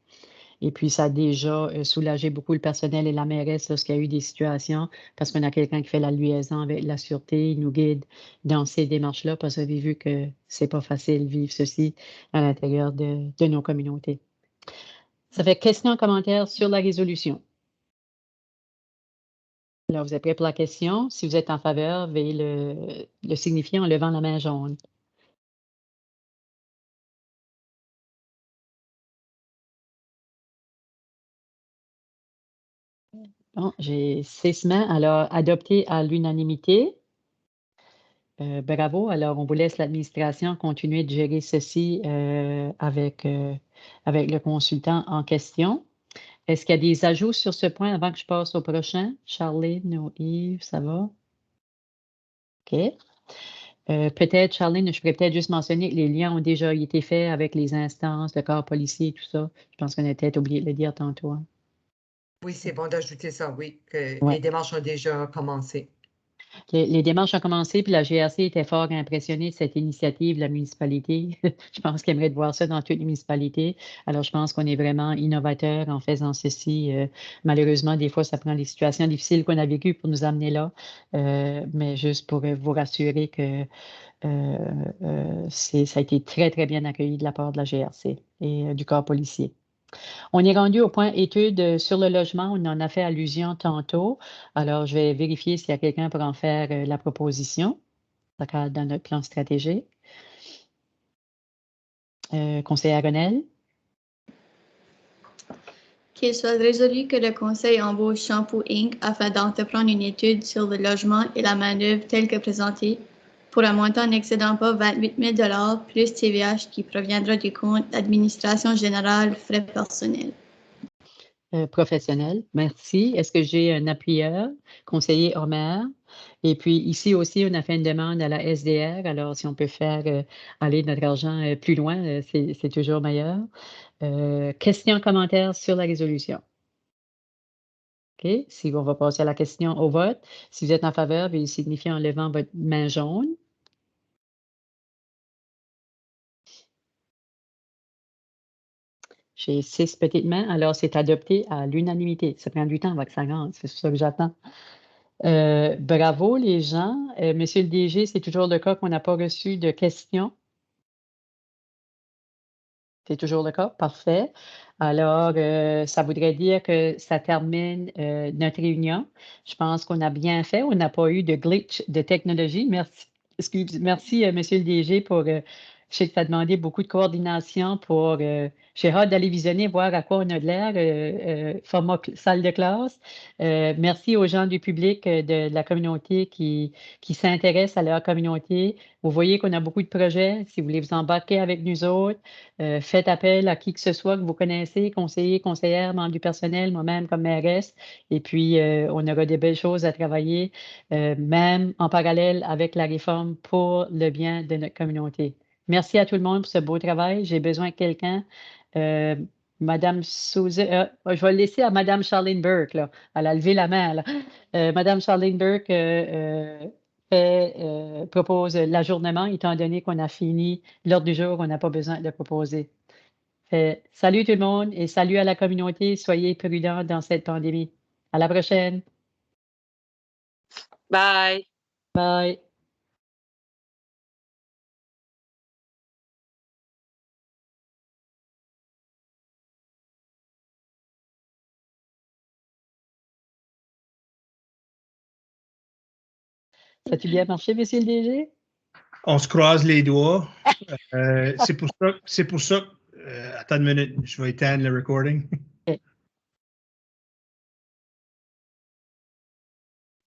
Et puis, ça a déjà soulagé beaucoup le personnel et la mairesse lorsqu'il y a eu des situations, parce qu'on a quelqu'un qui fait la liaison avec la sûreté, il nous guide dans ces démarches-là, parce qu'on a vu que c'est pas facile de vivre ceci à l'intérieur de nos communautés. Ça fait question, commentaire sur la résolution. Alors, vous êtes prêts pour la question? Si vous êtes en faveur, veuillez le signifier en levant la main jaune. Bon, j'ai 6 mains. Alors, adopté à l'unanimité. Bravo. Alors, on vous laisse l'administration continuer de gérer ceci avec le consultant en question. Est-ce qu'il y a des ajouts sur ce point avant que je passe au prochain? Charline ou Yves, ça va? OK. Peut-être, Charline, je pourrais peut-être juste mentionner que les liens ont déjà été faits avec les instances, le corps policier et tout ça. Je pense qu'on a peut-être oublié de le dire tantôt. Hein. Oui, c'est bon d'ajouter ça, oui, que Ouais. les démarches ont déjà commencé. Les démarches ont commencé, puis la GRC était fort impressionnée de cette initiative de la municipalité. Je pense qu'elle aimerait de voir ça dans toutes les municipalités. Alors, je pense qu'on est vraiment innovateur en faisant ceci. Malheureusement, des fois, ça prend des situations difficiles qu'on a vécues pour nous amener là. Mais juste pour vous rassurer que ça a été très, très bien accueilli de la part de la GRC et du corps policier. On est rendu au point étude sur le logement. On en a fait allusion tantôt. Alors, je vais vérifier s'il y a quelqu'un pour en faire la proposition dans notre plan stratégique. Conseillère Renel. Qu'il soit résolu que le Conseil embauche Shampoo Inc. afin d'entreprendre une étude sur le logement et la manœuvre telle que présentée pour un montant n'excédant pas 28 000 $ plus TVH qui proviendra du compte d'administration générale frais personnels. Professionnel, merci. Est-ce que j'ai un appuyeur, conseiller Homer? Et puis ici aussi, on a fait une demande à la SDR. Alors, si on peut faire aller notre argent plus loin, c'est toujours meilleur. Questions, commentaires sur la résolution? OK. Si on va passer à la question au vote. Si vous êtes en faveur, veuillez signifier en levant votre main jaune. J'ai 6 petites mains, alors c'est adopté à l'unanimité. Ça prend du temps avant que ça rentre, c'est ça que j'attends. Bravo les gens. Monsieur le DG, c'est toujours le cas qu'on n'a pas reçu de questions. C'est toujours le cas? Parfait. Alors, ça voudrait dire que ça termine notre réunion. Je pense qu'on a bien fait. On n'a pas eu de glitch de technologie. Merci. Merci, Monsieur le DG, pour. Je sais que ça a demandé beaucoup de coordination pour. J'ai hâte d'aller visionner, voir à quoi on a de l'air, format salle de classe. Merci aux gens du public de la communauté qui s'intéressent à leur communauté. Vous voyez qu'on a beaucoup de projets. Si vous voulez vous embarquer avec nous autres, faites appel à qui que ce soit que vous connaissez, conseillers, conseillères, membres du personnel, moi-même comme mairesse. Et puis, on aura des belles choses à travailler, même en parallèle avec la réforme pour le bien de notre communauté. Merci à tout le monde pour ce beau travail. J'ai besoin de quelqu'un. Madame Susan, je vais le laisser à Madame Charlene Burke. Là. Elle a levé la main. Là. Madame Charlene Burke propose l'ajournement, étant donné qu'on a fini l'ordre du jour, on n'a pas besoin de le proposer. Salut tout le monde et salut à la communauté. Soyez prudents dans cette pandémie. À la prochaine. Bye. Bye. Ça a-tu bien marché, monsieur le DG? On se croise les doigts. C'est pour ça. Attends une minute, je vais éteindre le recording.